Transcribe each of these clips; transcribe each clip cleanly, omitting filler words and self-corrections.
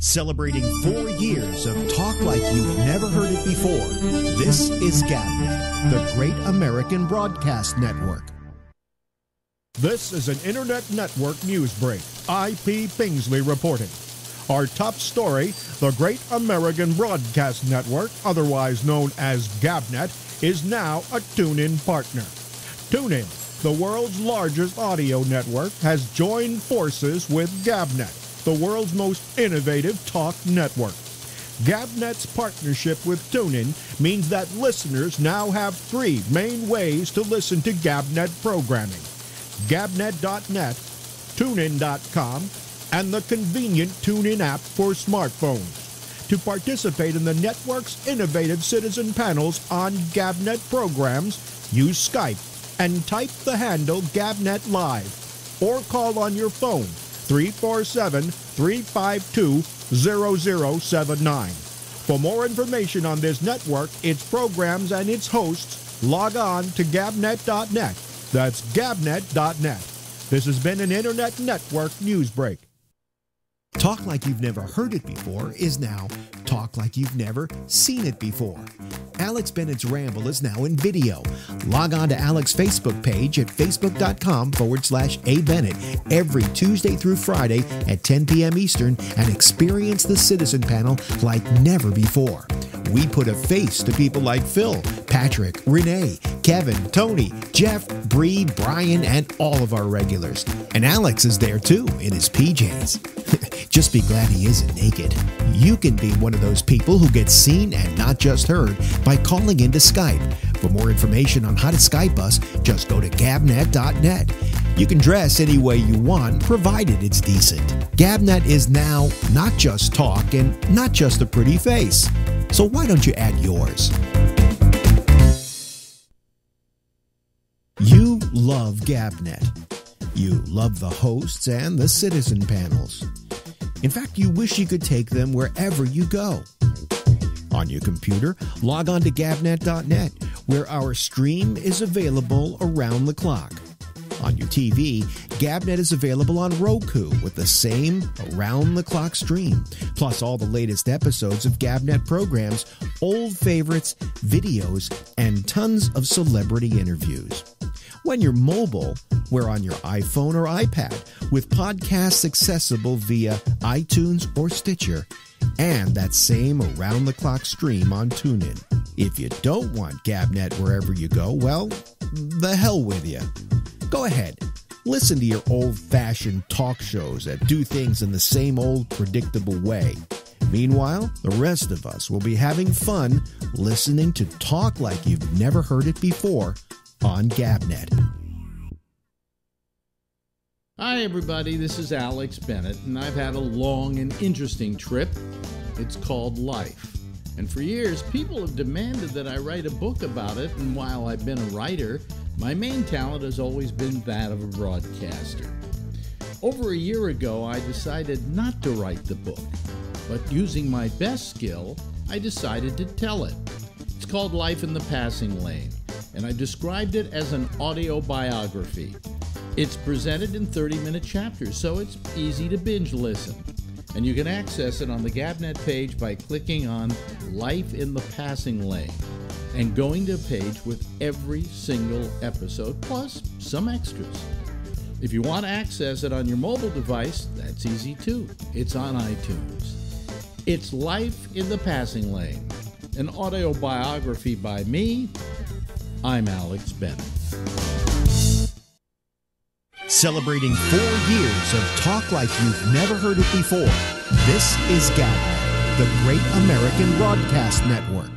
Celebrating 4 years of talk like you've never heard it before, this is GabNet, the Great American Broadcast Network. This is an Internet Network news break. IP Pingsley reporting. Our top story, the Great American Broadcast Network, otherwise known as GabNet, is now a TuneIn partner. TuneIn, the world's largest audio network, has joined forces with GabNet, the world's most innovative talk network. GabNet's partnership with TuneIn means that listeners now have 3 main ways to listen to GabNet programming: Gabnet.net, TuneIn.com, and the convenient TuneIn app for smartphones. To participate in the network's innovative citizen panels on GabNet programs, use Skype and type the handle GabNet Live, or call on your phone 347-352-0079. For more information on this network, its programs, and its hosts, log on to Gabnet.net. That's Gabnet.net. This has been an Internet Network news break. Talk like you've never heard it before is now talk like you've never seen it before. Alex Bennett's Ramble is now in video. Log on to Alex's Facebook page at facebook.com/abennett every Tuesday through Friday at 10 p.m. Eastern and experience the Citizen Panel like never before. We put a face to people like Phil, Patrick, Renee, Kevin, Tony, Jeff, Bree, Brian, and all of our regulars. And Alex is there too, in his PJs. Just be glad he isn't naked. You can be one of those people who gets seen and not just heard by calling into Skype. For more information on how to Skype us, just go to Gabnet.net. You can dress any way you want, provided it's decent. GabNet is now not just talk and not just a pretty face. So why don't you add yours? You love GabNet. You love the hosts and the citizen panels. In fact, you wish you could take them wherever you go. On your computer, log on to Gabnet.net, where our stream is available around the clock. On your TV, GabNet is available on Roku with the same around-the-clock stream, plus all the latest episodes of GabNet programs, old favorites, videos, and tons of celebrity interviews. When you're mobile, we're on your iPhone or iPad with podcasts accessible via iTunes or Stitcher, and that same around-the-clock stream on TuneIn. If you don't want GabNet wherever you go, well, the hell with you. Go ahead, listen to your old-fashioned talk shows that do things in the same old predictable way. Meanwhile, the rest of us will be having fun listening to talk like you've never heard it before on GabNet. Hi everybody, this is Alex Bennett, and I've had a long and interesting trip. It's called life. And for years, people have demanded that I write a book about it, and while I've been a writer, my main talent has always been that of a broadcaster. Over a year ago, I decided not to write the book, but using my best skill, I decided to tell it. It's called Life in the Passing Lane, and I described it as an audio biography. It's presented in 30-minute chapters, so it's easy to binge listen. And you can access it on the GabNet page by clicking on Life in the Passing Lane and going to a page with every single episode, plus some extras. If you want to access it on your mobile device, that's easy too. It's on iTunes. It's Life in the Passing Lane, an audio biography by me. I'm Alex Bennett. Celebrating 4 years of talk like you've never heard it before, this is GabNet, the Great American Broadcast Network.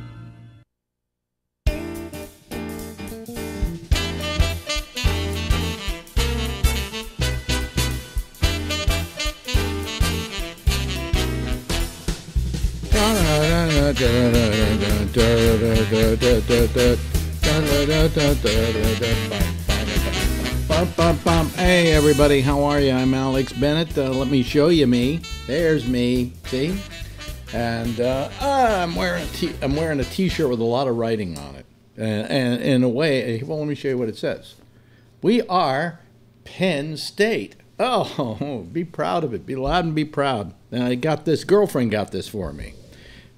Hey everybody, how are you? I'm Alex Bennett. Let me show you me. There's me. See? And I'm wearing a T-shirt with a lot of writing on it. And in a way, well, let me show you what it says. We are Penn State. Oh, be proud of it. Be loud and be proud. And I got this, girlfriend got this for me.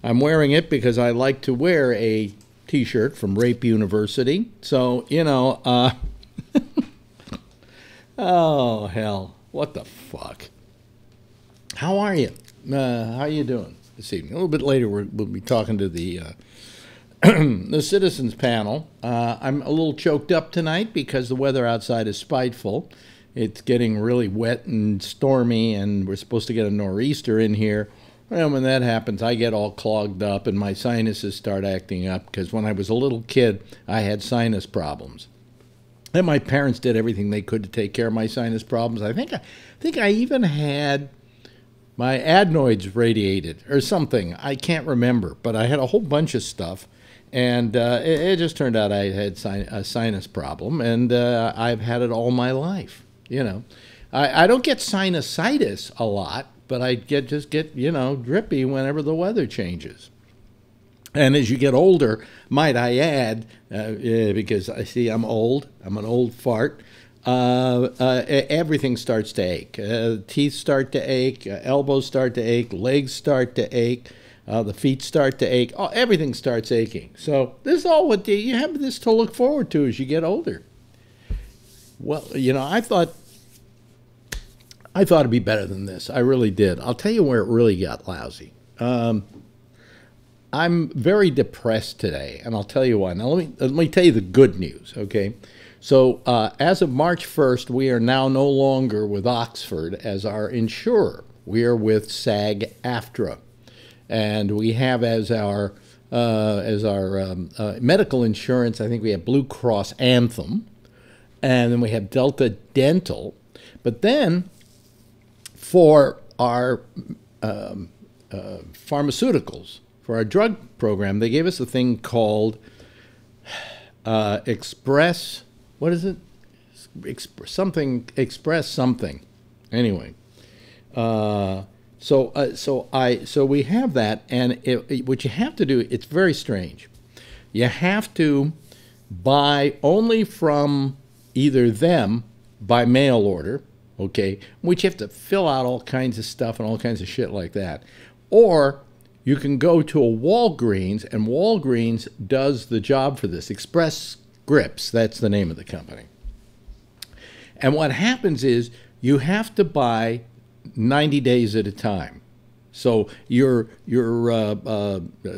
I'm wearing it because I like to wear a T-shirt from Rape University. So, oh, hell. What the fuck? How are you? How you doing this evening? A little bit later, we'll be talking to the the citizens panel. I'm a little choked up tonight because the weather outside is spiteful. It's getting really wet and stormy, and we're supposed to get a nor'easter in here. Well, when that happens, I get all clogged up, and my sinuses start acting up, because when I was a little kid, I had sinus problems. And my parents did everything they could to take care of my sinus problems. I think I even had my adenoids radiated or something. I can't remember, but I had a whole bunch of stuff. And it just turned out I had a sinus problem, and I've had it all my life. I don't get sinusitis a lot, but I just get drippy whenever the weather changes. And as you get older, might I add, because I see I'm old, I'm an old fart, everything starts to ache. Teeth start to ache, elbows start to ache, legs start to ache. The feet start to ache. Oh, everything starts aching. So this is all what you have this to look forward to as you get older. Well, I thought it'd be better than this. I really did. I'll tell you where it really got lousy. I'm very depressed today, and I'll tell you why. Now let me tell you the good news. Okay, so as of March 1st, we are now no longer with Oxford as our insurer. We are with SAG-AFTRA. And we have as our medical insurance, I think we have Blue Cross Anthem, and then we have Delta Dental. But then for our pharmaceuticals, for our drug program, they gave us a thing called Express. What is it? Express something. Anyway. So we have that, and what you have to do, it's very strange. You have to buy only from either them by mail order, okay, which you have to fill out all kinds of stuff and all kinds of shit like that. Or you can go to a Walgreens, and Walgreens does the job for this. Express Scripts, that's the name of the company. And what happens is you have to buy 90 days at a time. So your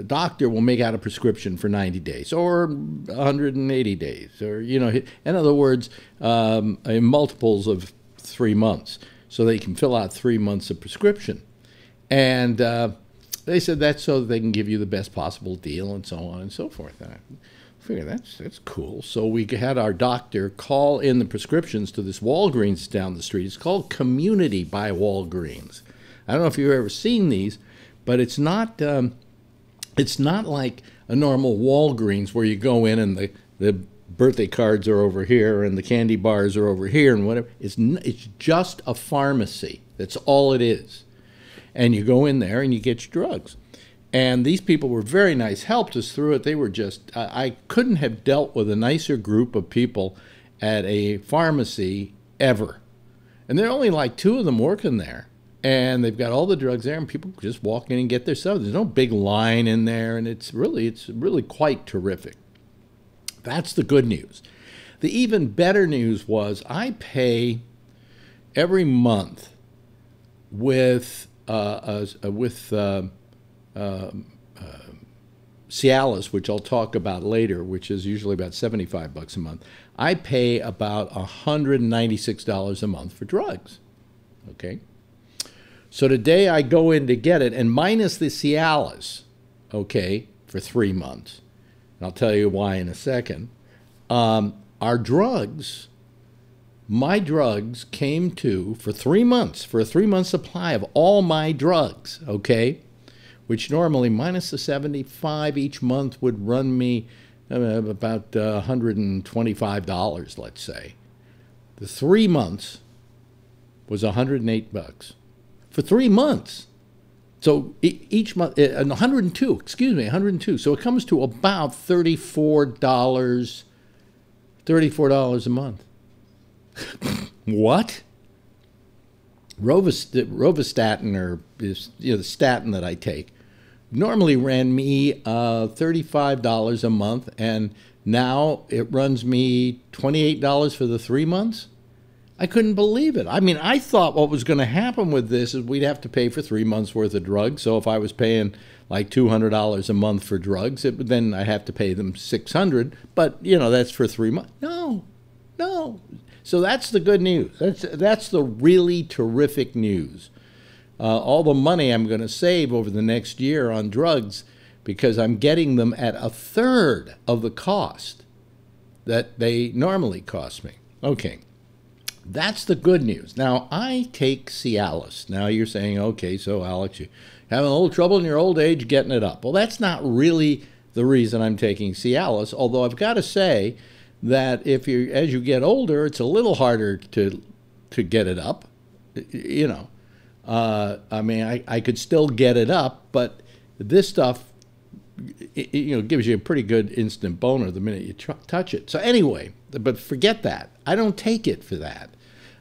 doctor will make out a prescription for 90 days or 180 days, or in other words, in multiples of 3 months. So they can fill out 3 months of prescription, and they said that's so that they can give you the best possible deal and so on and so forth. And I figure that's cool. So we had our doctor call in the prescriptions to this Walgreens down the street. It's called Community by Walgreens. I don't know if you've ever seen these, but it's not like a normal Walgreens where you go in and the birthday cards are over here and the candy bars are over here and whatever. It's just a pharmacy. That's all it is. And you go in there and you get your drugs. And these people were very nice, helped us through it. They were just, I couldn't have dealt with a nicer group of people at a pharmacy ever. And there are only like 2 of them working there. And they've got all the drugs there, and people just walk in and get their stuff. There's no big line in there, and it's really quite terrific. That's the good news. The even better news was I pay every month with Cialis, which I'll talk about later, which is usually about $75 a month. I pay about $196 a month for drugs. Okay. So today I go in to get it, and minus the Cialis, okay, for 3 months. And I'll tell you why in a second. Our drugs, my drugs came to, for 3 months, for a 3-month supply of all my drugs, okay, which normally minus the 75 each month would run me about $125, let's say. The 3 months was $108 for 3 months. So each month, 102, excuse me, 102. So it comes to about $34 a month. What? Rovastatin, or is, the statin that I take, normally ran me $35 a month, and now it runs me $28 for the 3 months. I couldn't believe it. I mean, I thought what was going to happen with this is we'd have to pay for 3 months worth of drugs. So if I was paying like $200 a month for drugs, then I have to pay them $600. But that's for 3 months. No. So that's the good news. That's the really terrific news. All the money I'm going to save over the next year on drugs, because I'm getting them at a third of the cost that they normally cost me. Okay. That's the good news. Now, I take Cialis. Now, you're saying, okay, so Alex, you're having a little trouble in your old age getting it up. Well, that's not really the reason I'm taking Cialis, although I've got to say that as you get older, it's a little harder to get it up. I mean, I could still get it up, but this stuff, gives you a pretty good instant boner the minute you touch it. So anyway, but forget that. I don't take it for that.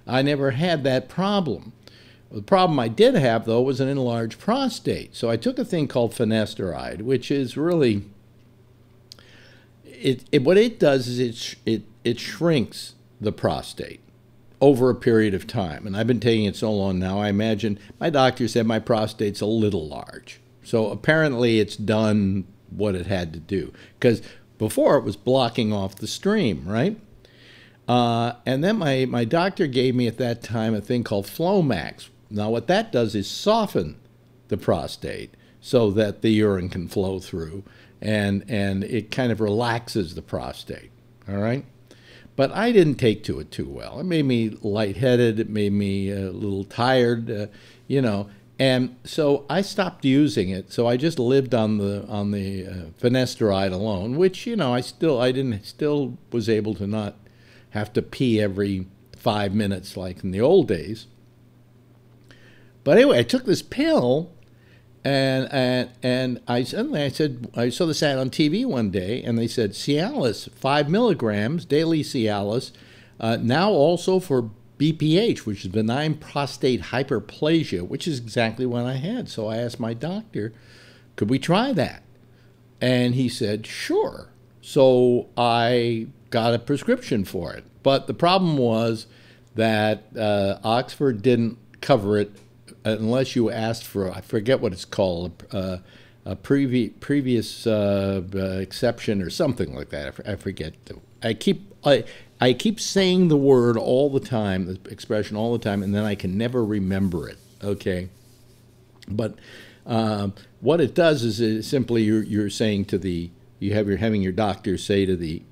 I never had that problem. The problem I did have, though, was an enlarged prostate. So I took a thing called finasteride, which is really, what it does is it shrinks the prostate over a period of time. And I've been taking it so long now, I imagine my doctor said my prostate's a little large. So apparently it's done what it had to do. Because before it was blocking off the stream, right? And then my doctor gave me at that time a thing called Flomax. Now what that does is soften the prostate so that the urine can flow through, and it kind of relaxes the prostate, all right? But I didn't take to it too well. It made me lightheaded. It made me a little tired, And so I stopped using it. So I just lived on the finasteride alone, which I still was able to not have to pee every 5 minutes like in the old days. But anyway, I took this pill, and I said I saw this ad on TV one day, and they said Cialis 5 milligrams daily Cialis, now also for BPH, which is benign prostate hyperplasia, which is exactly what I had. So I asked my doctor, could we try that? And he said, sure. So I got a prescription for it. But the problem was that Oxford didn't cover it unless you asked for, I forget what it's called, a previous exception or something like that. I forget. I keep saying the word all the time, the expression all the time, and then I can never remember it, okay? But what it does is simply you're saying to you're having your doctor say to the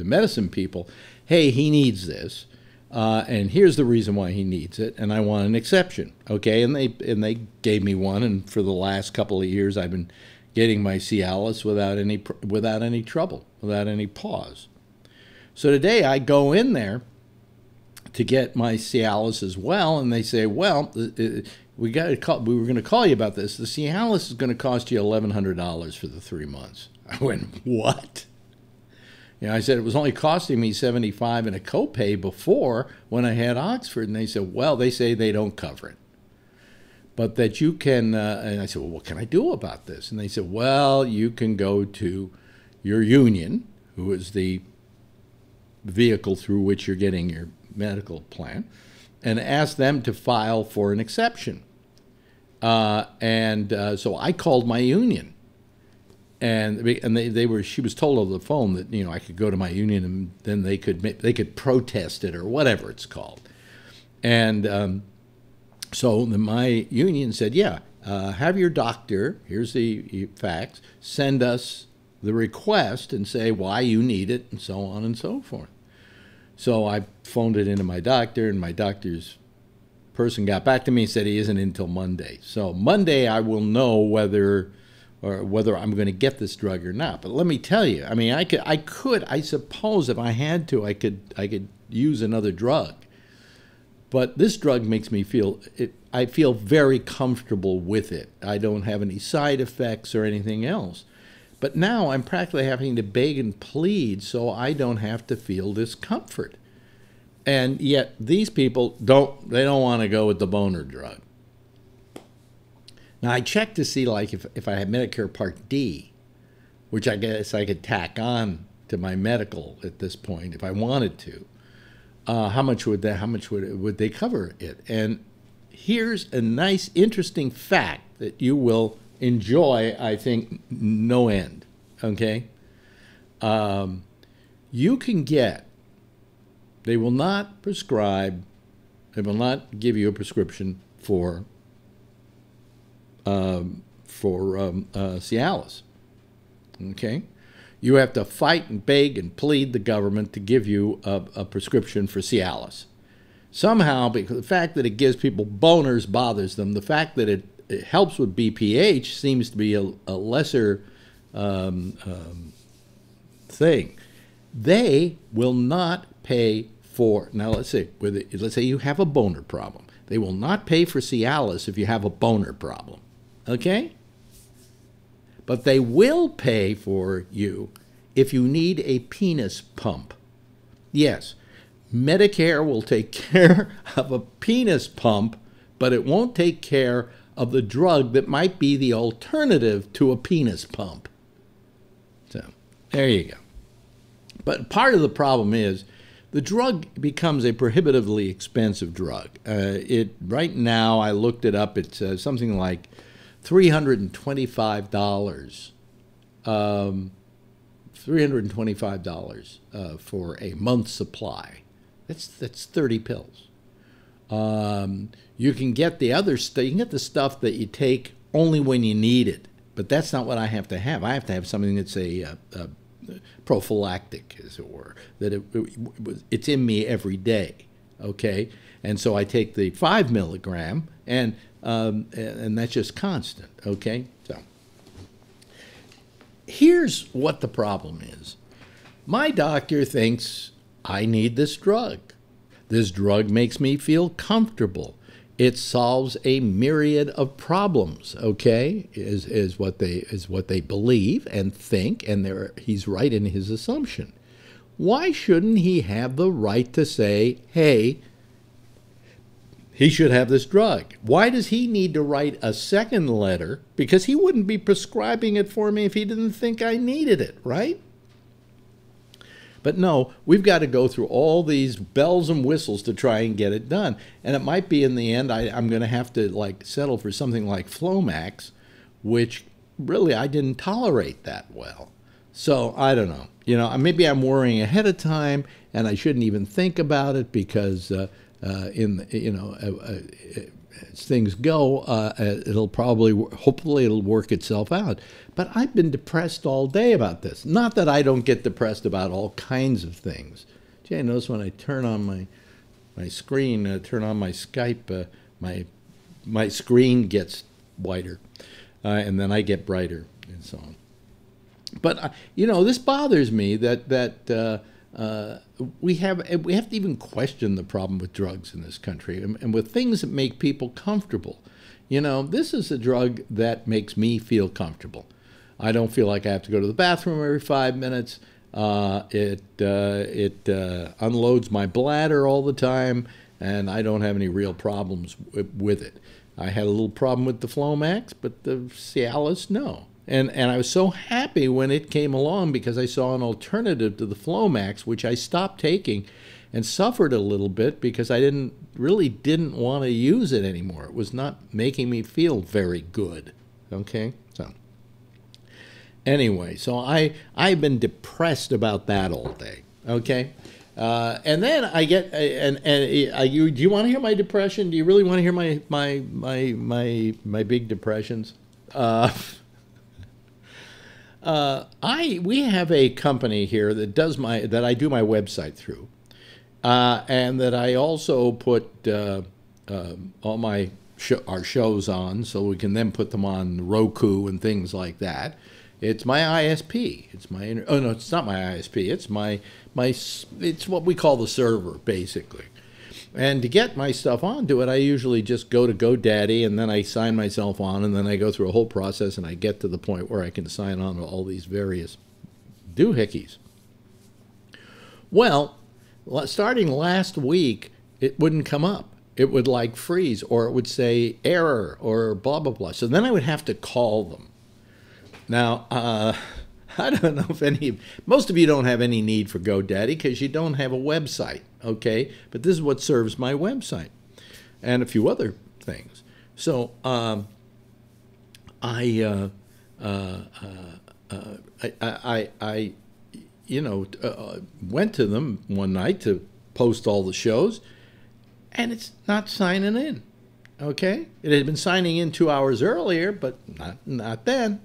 medicine people, hey, he needs this, and here's the reason why he needs it, and I want an exception, okay? And they gave me one, and for the last couple of years I've been getting my Cialis without any trouble, without any pause. So today I go in there to get my Cialis as well, and they say, well, we were going to call you about this. The Cialis is going to cost you $1,100 for the 3 months. I went, what? I said it was only costing me $75 in a copay before when I had Oxford, and they said, well, they say they don't cover it, but that you can. And I said, well, what can I do about this? And they said, well, you can go to your union, who is the vehicle through which you're getting your medical plan, and ask them to file for an exception. So I called my union, and she was told over the phone that I could go to my union, and then they could protest it or whatever it's called. And so my union said, yeah, have your doctor, here's the facts, send us the request and say why you need it, and so on and so forth. So I phoned it into my doctor, and my doctor's person got back to me and said he isn't in until Monday. So Monday I will know whether I'm going to get this drug or not. But let me tell you, I mean, I suppose if I had to, I could use another drug. But this drug makes me I feel very comfortable with it. I don't have any side effects or anything else. But now I'm practically having to beg and plead so I don't have to feel discomfort. And yet these people don't want to go with the boner drug. Now I checked to see like if I had Medicare Part D, which I guess I could tack on to my medical at this point if I wanted to. How much would they cover it? And here's a nice, interesting fact that you will enjoy, I think, no end. Okay, you can get. They will not prescribe. They will not give you a prescription for Cialis. Okay, you have to fight and beg and plead the government to give you a prescription for Cialis. Somehow, because the fact that it gives people boners bothers them. The fact that it helps with BPH seems to be a lesser thing. They will not pay for. Now let's say you have a boner problem. They will not pay for Cialis if you have a boner problem. Okay? But they will pay for you if you need a penis pump. Yes, Medicare will take care of a penis pump, but it won't take care of the drug that might be the alternative to a penis pump. So, there you go. But part of the problem is the drug becomes a prohibitively expensive drug. Right now, I looked it up, it's something like $325. $325 for a month's supply. That's 30 pills. You can get the other stuff. You can get the stuff that you take only when you need it, but that's not what I have to have. I have to have something that's a prophylactic, as it were, that it's in me every day. Okay, and so I take the 5 milligram, and that's just constant. Okay, so here's what the problem is. My doctor thinks I need this drug. This drug makes me feel comfortable. It solves a myriad of problems, okay, is what they believe and think, and he's right in his assumption. Why shouldn't he have the right to say, hey, he should have this drug? Why does he need to write a second letter? Because he wouldn't be prescribing it for me if he didn't think I needed it, right? But no, we've got to go through all these bells and whistles to try and get it done. And it might be in the end I'm going to have to settle for something like Flomax, which really I didn't tolerate that well. So I don't know. Maybe I'm worrying ahead of time, and I shouldn't even think about it because as things go, hopefully it'll work itself out. But I've been depressed all day about this. Not that I don't get depressed about all kinds of things. Gee, I notice when I turn on my screen, turn on my Skype, my screen gets whiter, and then I get brighter, and so on. But this bothers me that we have to even question the problem with drugs in this country and with things that make people comfortable. This is a drug that makes me feel comfortable. I don't feel like I have to go to the bathroom every 5 minutes. It unloads my bladder all the time, and I don't have any real problems with it. I had a little problem with the Flomax, but the Cialis, no. And I was so happy when it came along because I saw an alternative to the Flomax, which I stopped taking and suffered a little bit because I really didn't want to use it anymore. It was not making me feel very good. Okay? So anyway, so I've been depressed about that all day. Okay? And then I get do you want to hear my depression? Do you really want to hear my big depressions? We have a company here that I do my website through, and that I also put all our shows on, so we can then put them on Roku and things like that. It's my ISP. It's it's not my ISP. It's what we call the server, basically. And to get my stuff onto it, I usually just go to GoDaddy, and then I sign myself on, and then I go through a whole process, and I get to the point where I can sign on to all these various doohickeys. Well, starting last week, it wouldn't come up. It would like freeze, or it would say error or blah, blah, blah. So then I would have to call them. Now, I don't know if most of you don't have any need for GoDaddy because you don't have a website, okay? But this is what serves my website and a few other things. So I went to them one night to post all the shows, and it's not signing in, okay? It had been signing in 2 hours earlier, but not then.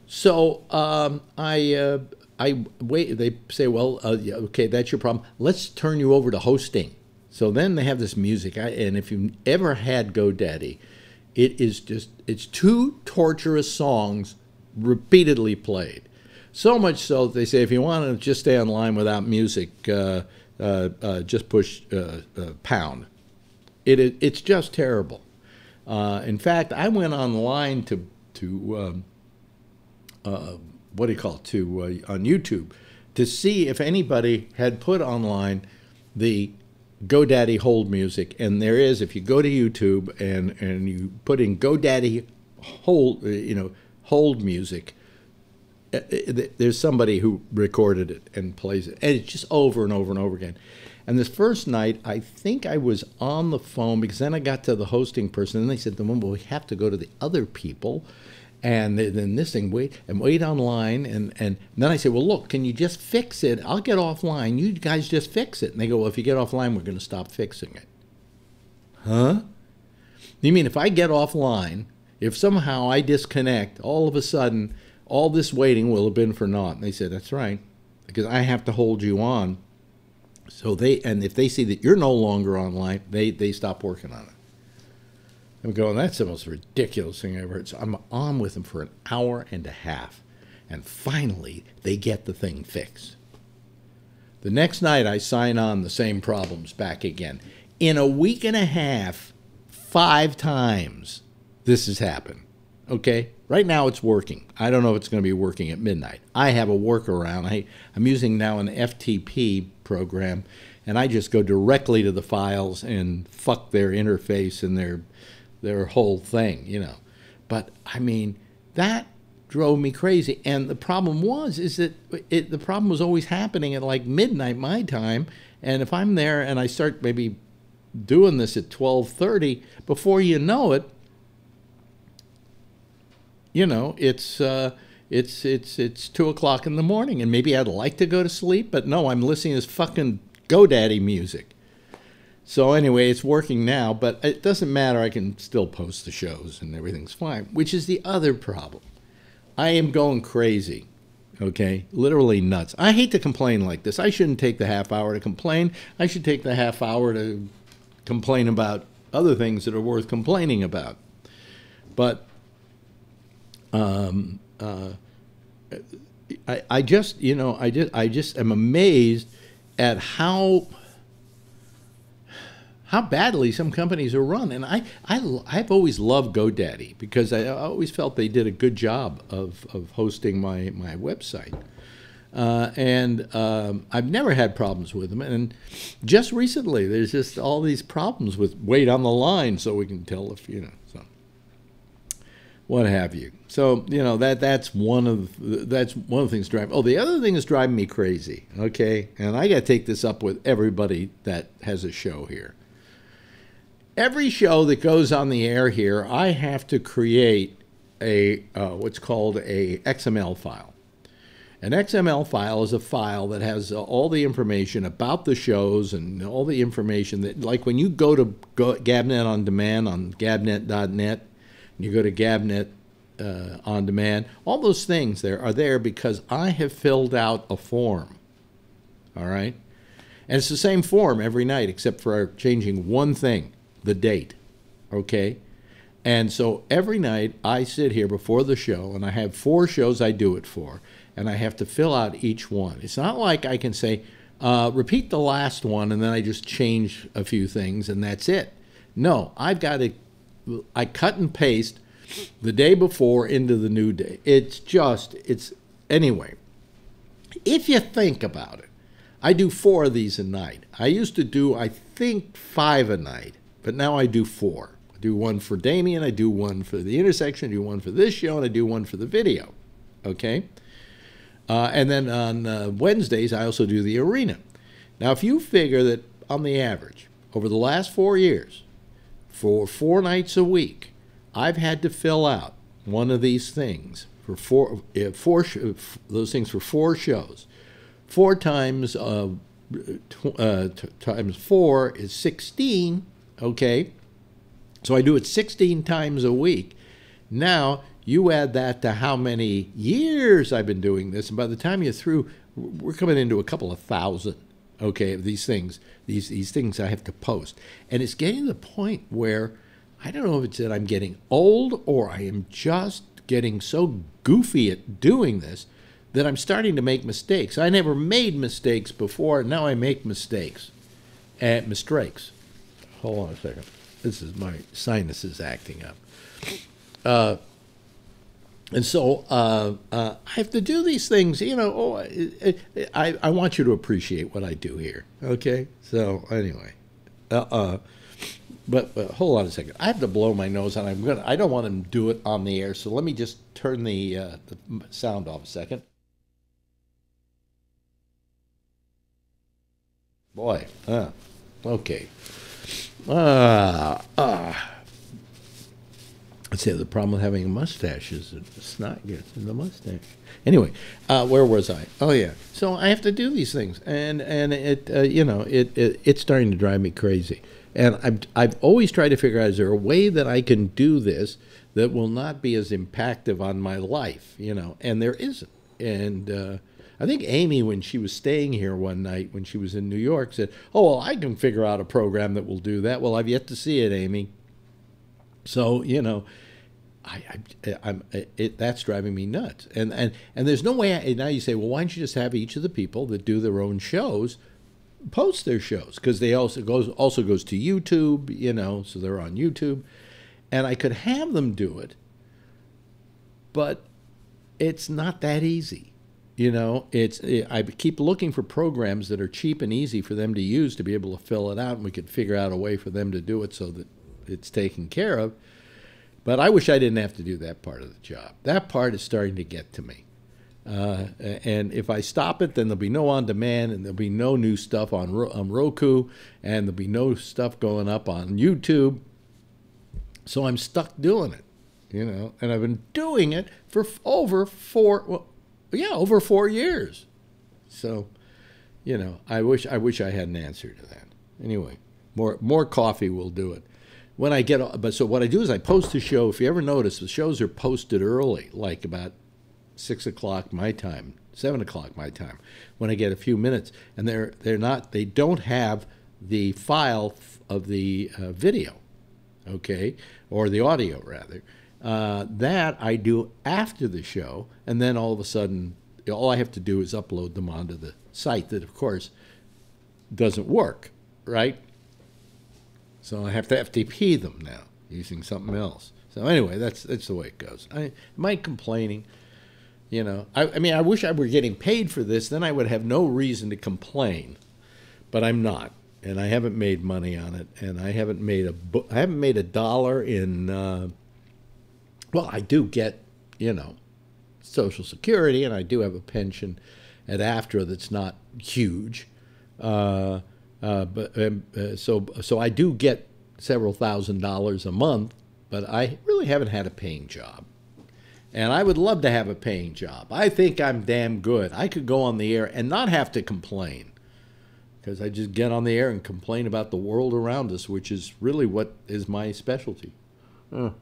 So I wait. They say, well, yeah, okay, that's your problem. Let's turn you over to hosting. So then they have this music, and if you've ever had GoDaddy, it's 2 torturous songs repeatedly played. So much so that they say if you want to just stay online without music, just push pound. It's just terrible. In fact, I went online to what do you call it, on YouTube to see if anybody had put online the GoDaddy hold music, and there is. If you go to YouTube and you put in GoDaddy hold music, there's somebody who recorded it and plays it, and it's just over and over and over again. And this first night, I think I was on the phone because then I got to the hosting person, and they said, well, we have to go to the other people. And then this thing, wait online. And then I said, well, look, can you just fix it? I'll get offline. You guys just fix it. And they go, well, if you get offline, we're going to stop fixing it. Huh? You mean if I get offline, if somehow I disconnect, all of a sudden, all this waiting will have been for naught? And they said, that's right, because I have to hold you on. So if they see that you're no longer online, they stop working on it. I'm going, that's the most ridiculous thing I've ever heard. So I'm on with them for an hour and a half. And finally, they get the thing fixed. The next night, I sign on, the same problems back again. In a week and a half, 5 times this has happened. Okay? Right now, it's working. I don't know if it's going to be working at midnight. I have a workaround. I'm using now an FTP program, and I just go directly to the files and fuck their interface and their whole thing, But, I mean, that drove me crazy. And the problem is that the problem was always happening at like midnight my time. And if I'm there and I start maybe doing this at 12:30, before you know it, it's 2 o'clock in the morning. And maybe I'd like to go to sleep, but no, I'm listening to this fucking GoDaddy music. So anyway, it's working now, but it doesn't matter. I can still post the shows and everything's fine, which is the other problem. I am going crazy, okay? Literally nuts. I hate to complain like this. I shouldn't take the half hour to complain. I should take the half hour to complain about other things that are worth complaining about. But I just am amazed at how badly some companies are run. And I've always loved GoDaddy because I always felt they did a good job of hosting my website. I've never had problems with them. And just recently, there's just all these problems with wait on the line so we can tell if, so what have you. So, that's one of the things driving. Oh, the other thing is driving me crazy, okay? And I got to take this up with everybody that has a show here. Every show that goes on the air here, I have to create a what's called a XML file. An XML file is a file that has all the information about the shows and all the information that, like when you go to Gabnet on Demand on gabnet.net, and you go to Gabnet on Demand, all those things there are there because I have filled out a form. All right? And it's the same form every night except for changing one thing. The date, okay? And so every night I sit here before the show, and I have 4 shows I do it for, and I have to fill out each one. It's not like I can say, repeat the last one, and then I just change a few things, and that's it. No, I cut and paste the day before into the new day. Anyway, if you think about it, I do 4 of these a night. I used to do, I think, 5 a night, but now I do 4. I do one for Damien, I do one for the intersection, I do one for this show, and I do one for the video. Okay? And then on Wednesdays, I also do the arena. Now, if you figure that on the average, over the last 4 years, for 4 nights a week, I've had to fill out one of these things for those things for 4 shows. 4 times times 4 is 16. Okay, so I do it 16 times a week. Now you add that to how many years I've been doing this, and by the time you're through, we're coming into a couple of thousand. Okay, of these things, these things I have to post, and it's getting to the point where I don't know if it's that I'm getting old or I am just getting so goofy at doing this that I'm starting to make mistakes. I never made mistakes before. Now I make mistakes. Mistakes. Hold on a second. This is my sinuses acting up. And so I have to do these things, you know. I want you to appreciate what I do here, okay? So anyway, but hold on a second. I have to blow my nose, and I don't want to do it on the air. So let me just turn the sound off a second. Boy, okay. I'd say the problem with having a mustache is the snot gets in the mustache. Anyway, where was I? Oh yeah. So I have to do these things, and it it's starting to drive me crazy. And I've always tried to figure out, is there a way that I can do this that will not be as impactful on my life, you know? And there isn't. And I think Amy, when she was staying here one night when she was in New York, said, "Oh, well, I can figure out a program that will do that." Well, I've yet to see it, Amy. So, you know, that's driving me nuts. And there's no way. Now you say, well, why don't you just have each of the people that do their own shows post their shows? Because they also goes to YouTube, you know, so they're on YouTube. And I could have them do it, but it's not that easy. You know, I keep looking for programs that are cheap and easy for them to use to be able to fill it out, and we could figure out a way for them to do it so that it's taken care of. But I wish I didn't have to do that part of the job. That part is starting to get to me. And if I stop it, then there'll be no on-demand, and there'll be no new stuff on Roku, and there'll be no stuff going up on YouTube. So I'm stuck doing it, you know. And I've been doing it for over 4 years. So, you know, I wish I had an answer to that. Anyway, more coffee will do it. When I get, but so what I do is I post the show. If you ever notice, the shows are posted early, like about 6 o'clock my time, 7 o'clock my time, when I get a few minutes, and they don't have the file of the video, okay, or the audio rather. That I do after the show, and then all of a sudden, all I have to do is upload them onto the site that, of course, doesn't work, right? So I have to FTP them now using something else. So anyway, that's the way it goes. Am I complaining? You know, I mean, I wish I were getting paid for this. Then I would have no reason to complain, but I'm not, and I haven't made money on it, and I haven't made a dollar in. Well, I do get, you know, Social Security, and I do have a pension at AFTRA that's not huge. So I do get several $1,000s a month, but I really haven't had a paying job. And I would love to have a paying job. I think I'm damn good. I could go on the air and not have to complain, because I just get on the air and complain about the world around us, which is really what is my specialty. I'm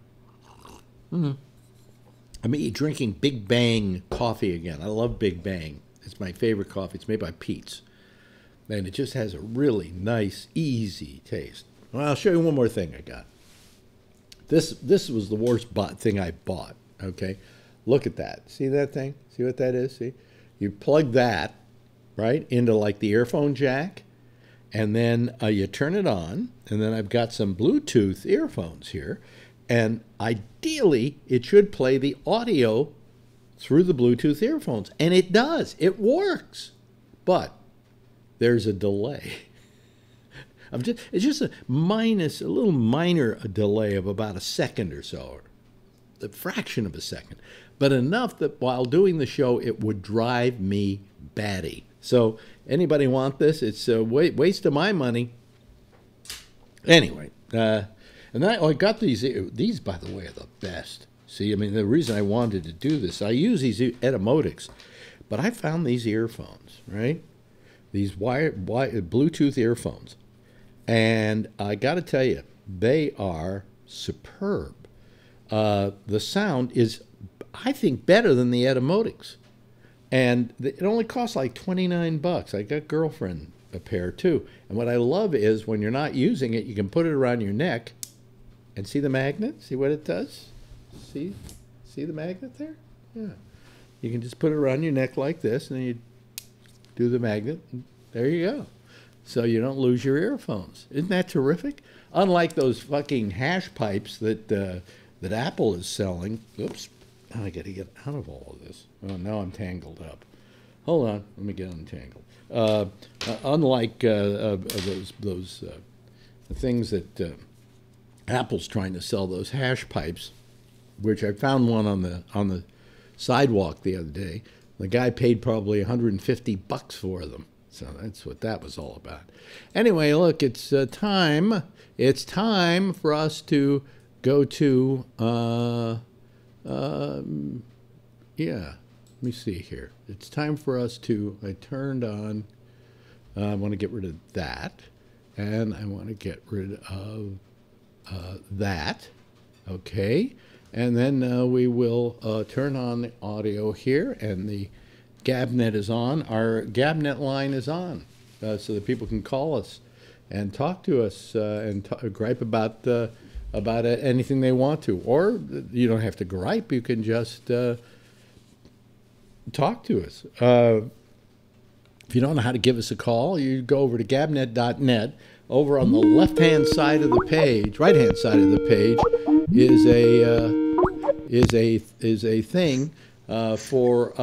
drinking Big Bang coffee again. I love Big Bang. It's my favorite coffee. It's made by Pete's. And it just has a really nice, easy taste. Well, I'll show you one more thing I got. This was the worst thing I bought, okay? Look at that. See that thing? See what that is? See? You plug that, right, into like the earphone jack, and then you turn it on, and then I've got some Bluetooth earphones here, and ideally it should play the audio through the Bluetooth earphones, and it does. It works. But there's a delay. It's just a little minor delay of about a second or so, a fraction of a second, but enough that while doing the show, it would drive me batty. So anybody want this? It's a waste of my money. Anyway, and I got these. These, by the way, are the best. See, I mean, the reason I wanted to do this, I use these Etymotics, but I found these earphones, right? These Bluetooth earphones. And I got to tell you, they are superb. The sound is, I think, better than the Etymotics. And it only costs like $29. I got girlfriend a pair too. And what I love is when you're not using it, you can put it around your neck and see the magnet? See what it does? See the magnet there? Yeah. You can just put it around your neck like this, and then you do the magnet, and there you go. So you don't lose your earphones. Isn't that terrific? Unlike those fucking hash pipes that Apple is selling. Oops. I got to get out of all of this. Oh, now I'm tangled up. Hold on. Let me get untangled. Unlike those things that Apple's trying to sell, those hash pipes, which I found one on the sidewalk the other day. The guy paid probably $150 for them. So that's what that was all about. Anyway, look, it's time. It's time for us to go to, yeah, let me see here. It's time for us to, I turned on, I want to get rid of that, and I want to get rid of that, okay? And then we will turn on the audio here, and the Gabnet is on. Our Gabnet line is on, so that people can call us and talk to us and gripe about anything they want to. Or you don't have to gripe. You can just talk to us. If you don't know how to give us a call, you go over to gabnet.net. Over on the left-hand side of the page, right-hand side of the page, is a thing for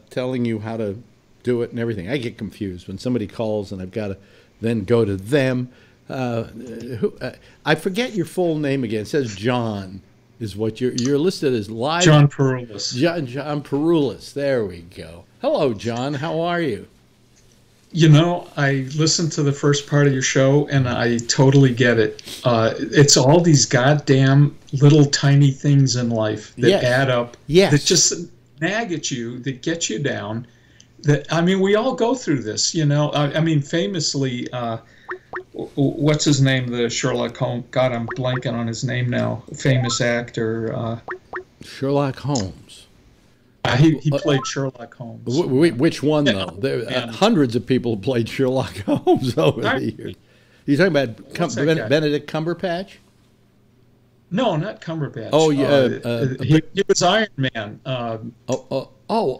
telling you how to do it and everything. I get confused when somebody calls and I've got to then go to them. I forget your full name again. It says John is what you're listed as live. John Peroulis. John Peroulis. There we go. Hello, John. How are you? You know, I listened to the first part of your show, and I totally get it. It's all these goddamn little tiny things in life that add up, that just nag at you, that get you down. That, I mean, we all go through this, you know. I mean, famously, what's his name, the Sherlock Holmes? God, I'm blanking on his name now. Famous actor. Sherlock Holmes. He played Sherlock Holmes. Which one, though? There hundreds of people played Sherlock Holmes over the years. You talking about Benedict Cumberbatch? No, not Cumberbatch. Oh, yeah. He was Iron Man. Yeah. We're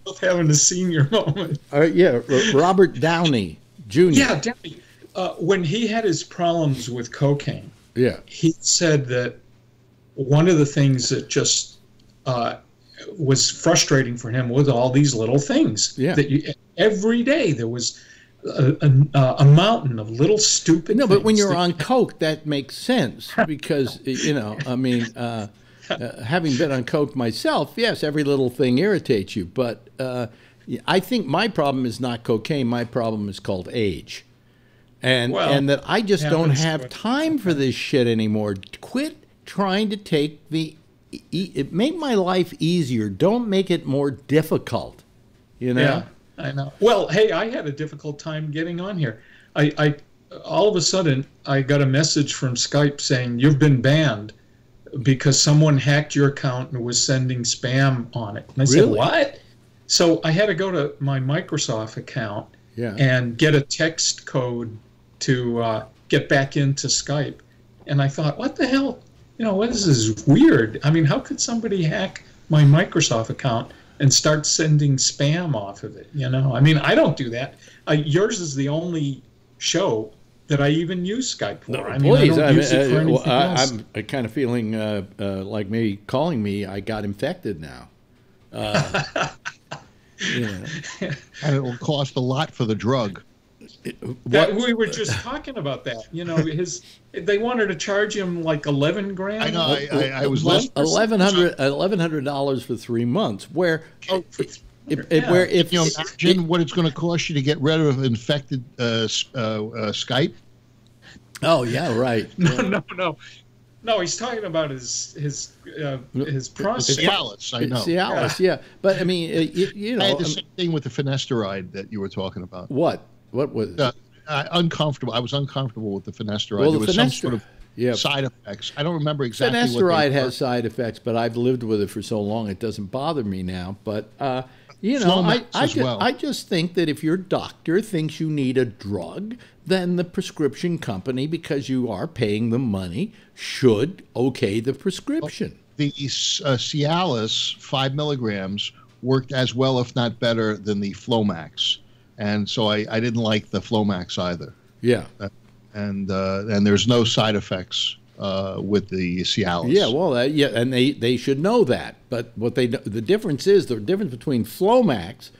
both having a senior moment. Yeah, Robert Downey Jr. Yeah, Downey. When he had his problems with cocaine, he said that one of the things that just was frustrating for him was all these little things. Yeah. That every day there was a mountain of little stupid things. No, but when you're on coke, that makes sense because, you know, I mean, having been on coke myself, yes, every little thing irritates you. But I think my problem is not cocaine. My problem is called age. And that I just don't have time for this shit anymore. Quit trying to take make my life easier. Don't make it more difficult. You know? Yeah, I know. Well, hey, I had a difficult time getting on here. I all of a sudden I got a message from Skype saying you've been banned because someone hacked your account and was sending spam on it. And I said, what? So I had to go to my Microsoft account and get a text code to get back into Skype. And I thought, what the hell? You know, what is this weird? I mean, how could somebody hack my Microsoft account and start sending spam off of it? You know, I mean, I don't do that. Yours is the only show that I even use Skype for. No, I mean, I don't use it for anything else. I'm kind of feeling like maybe calling me, I got infected now. Yeah. And it will cost a lot for the drug. We were just talking about that. You know, they wanted to charge him like 11 grand. I know. I was listening. $1,100 for 3 months. Where if you imagine what it's going to cost you to get rid of infected Skype. Oh yeah, right. No, he's talking about his process. Cialis, I know. Cialis, yeah. But I mean, you know, I had the same thing with the finasteride that you were talking about. What was uncomfortable? I was uncomfortable with the finasteride. Well, there was some sort of side effects. I don't remember exactly. Finasteride has side effects, but I've lived with it for so long it doesn't bother me now. But you know, I just think that if your doctor thinks you need a drug, then the prescription company, because you are paying them money, should okay the prescription. The Cialis 5 milligrams worked as well, if not better, than the Flomax, and so I didn't like the Flomax either. Yeah, and there's no side effects with the Cialis. Yeah, well, and they should know that. But the difference between Flomax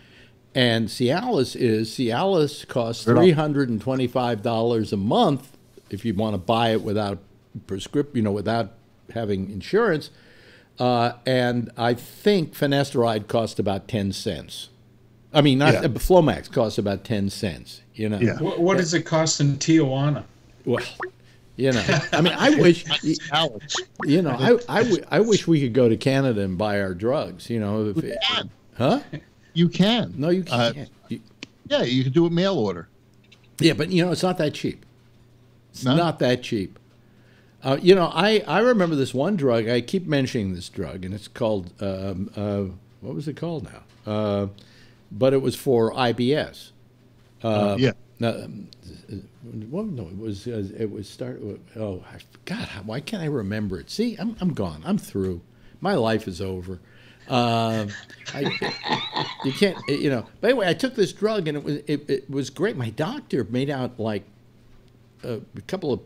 and Cialis costs $325 a month if you want to buy it without without having insurance. And I think finasteride costs about 10 cents. I mean, Flomax costs about 10 cents. You know, what does it cost in Tijuana? Well, you know, I mean, I wish, you know, I wish we could go to Canada and buy our drugs. You know, huh? You can. No, you can't. Yeah, you can do a mail order. Yeah, but you know, it's not that cheap. It's not that cheap. You know, I remember this one drug. I keep mentioning this drug, and it's called what was it called now? But it was for IBS. Yeah. Well, no, it was started. Oh, God, why can't I remember it? See, I'm gone. I'm through. My life is over. You can't, you know. But anyway, I took this drug, and it was great. My doctor made out like a couple of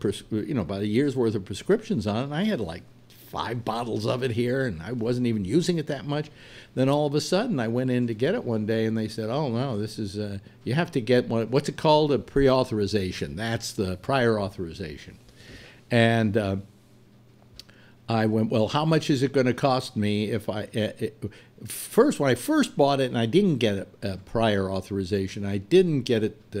about a year's worth of prescriptions on it, and I had like 5 bottles of it here, and I wasn't even using it that much. Then all of a sudden, I went in to get it one day, and they said, "Oh no, this is you have to get what's it called? A pre-authorization. That's the prior authorization." And I went, "Well, how much is it going to cost me if I when I first bought it, and I didn't get a prior authorization. I didn't get it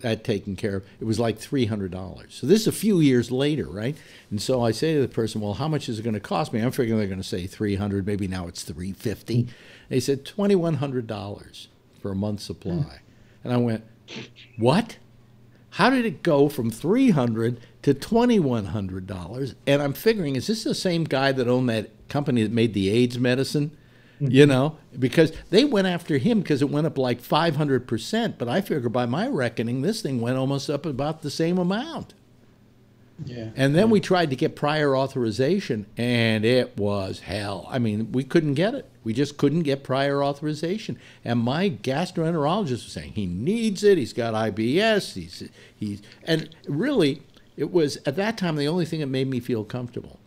that taken care of. It was like $300. So this is a few years later, right? And so I say to the person, "Well, how much is it going to cost me?" I'm figuring they're going to say $300. Maybe now it's $350. They said $2,100 for a month's supply. And I went, "What? How did it go from $300 to $2,100?" And I'm figuring, is this the same guy that owned that company that made the AIDS medicine? You know, because they went after him because it went up like 500%. But I figure by my reckoning, this thing went almost up about the same amount. Yeah. And then we tried to get prior authorization, and it was hell. I mean, we couldn't get it. We just couldn't get prior authorization. And my gastroenterologist was saying he needs it. He's got IBS. And really, it was at that time the only thing that made me feel comfortable.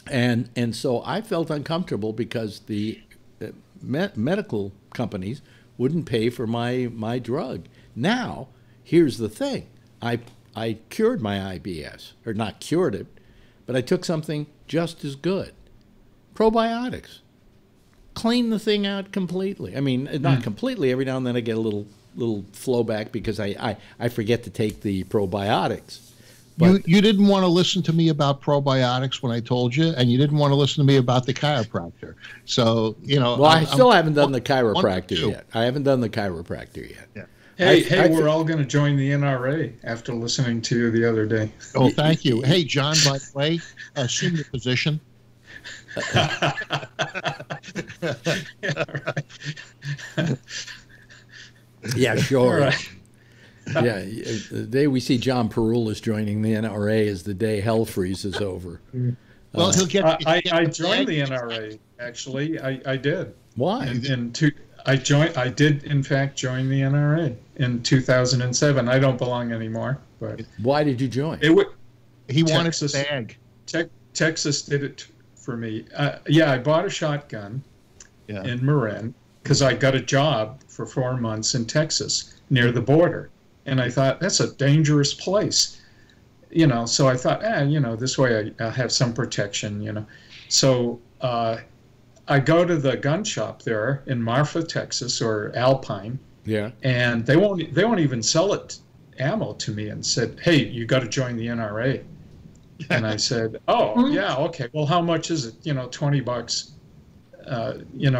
And so I felt uncomfortable because the medical companies wouldn't pay for my drug. Now, here's the thing. I cured my IBS, or not cured it, but I took something just as good. Probiotics. Clean the thing out completely. I mean, not completely. Every now and then I get a little flow back because I forget to take the probiotics. But you didn't want to listen to me about probiotics when I told you, and you didn't want to listen to me about the chiropractor. So, you know. Well, I still haven't done the chiropractor yet. I haven't done the chiropractor yet. Yeah. Hey, we're all going to join the NRA after listening to you the other day. Oh, thank you. Hey, John, by the way, assume your position. Yeah, sure. Right. Yeah, the day we see John Perullis joining the NRA is the day hell freezes over. Well, I joined the NRA, actually. I did. Why? I did, in fact, join the NRA in 2007. I don't belong anymore. But why did you join? He wanted a bag. Texas did it for me. Yeah, I bought a shotgun, in Marin because I got a job for 4 months in Texas near the border. And I thought, that's a dangerous place. So I thought, this way I'll have some protection, So I go to the gun shop there in Marfa, Texas, or Alpine. Yeah. And they won't even sell it ammo to me, and said, hey, you got to join the NRA. And I said, oh, yeah, okay. Well, how much is it? $20.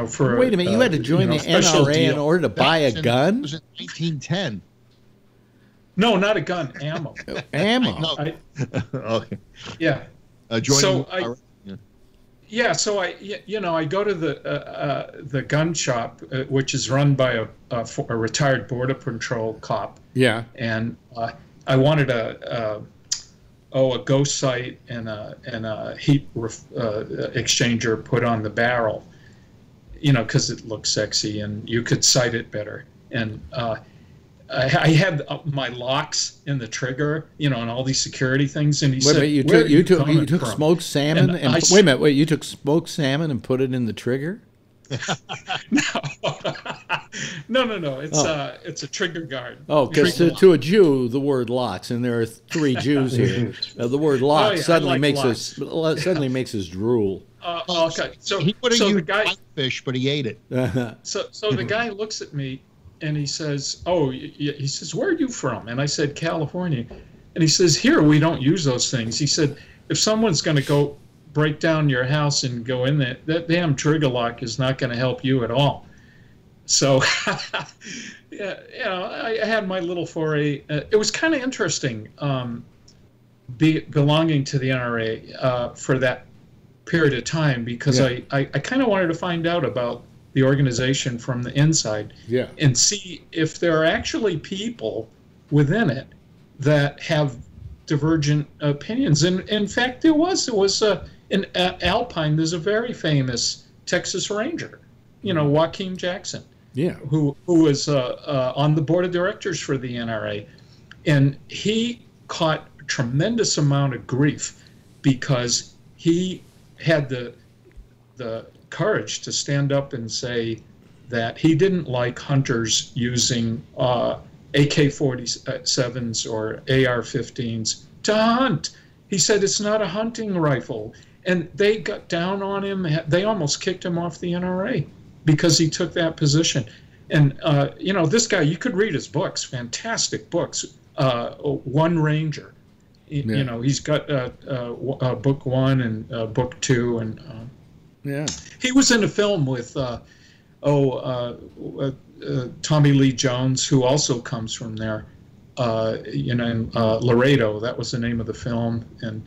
For wait a minute, you had to join the NRA deal. in order to buy a gun? It was in 1910. No, not a gun, ammo. Ammo. Okay. Yeah. Joining. So I go to the gun shop, which is run by a retired Border Patrol cop. Yeah. And I wanted a ghost sight and a heat exchanger put on the barrel, because it looked sexy and you could sight it better. And I had my locks in the trigger, and all these security things. And he said, you took smoked salmon and you took smoked salmon and put it in the trigger? No. It's a trigger guard. Oh, because to a Jew, the word locks, and there are 3 Jews here. The word locks suddenly makes us drool. Okay, so he would have the used guy fish, but he ate it. So the guy looks at me and he says, he says, where are you from? And I said, California. And he says, here we don't use those things. He said, if someone's going to go break down your house and go in there, that damn trigger lock is not going to help you at all. So, I had my little foray. It was kind of interesting belonging to the NRA for that period of time, because I kind of wanted to find out about the organization from the inside and see if there are actually people within it that have divergent opinions. And in fact, there was in Alpine, there's a very famous Texas Ranger, Joaquin Jackson, who was on the board of directors for the NRA, and he caught a tremendous amount of grief because he had the courage to stand up and say that he didn't like hunters using AK-47s or AR-15s to hunt. He said it's not a hunting rifle. And they got down on him. They almost kicked him off the NRA because he took that position. And, this guy, you could read his books, fantastic books. One Ranger. He's got book 1 and book 2. And he was in a film with Tommy Lee Jones, who also comes from there. In Laredo, that was the name of the film. And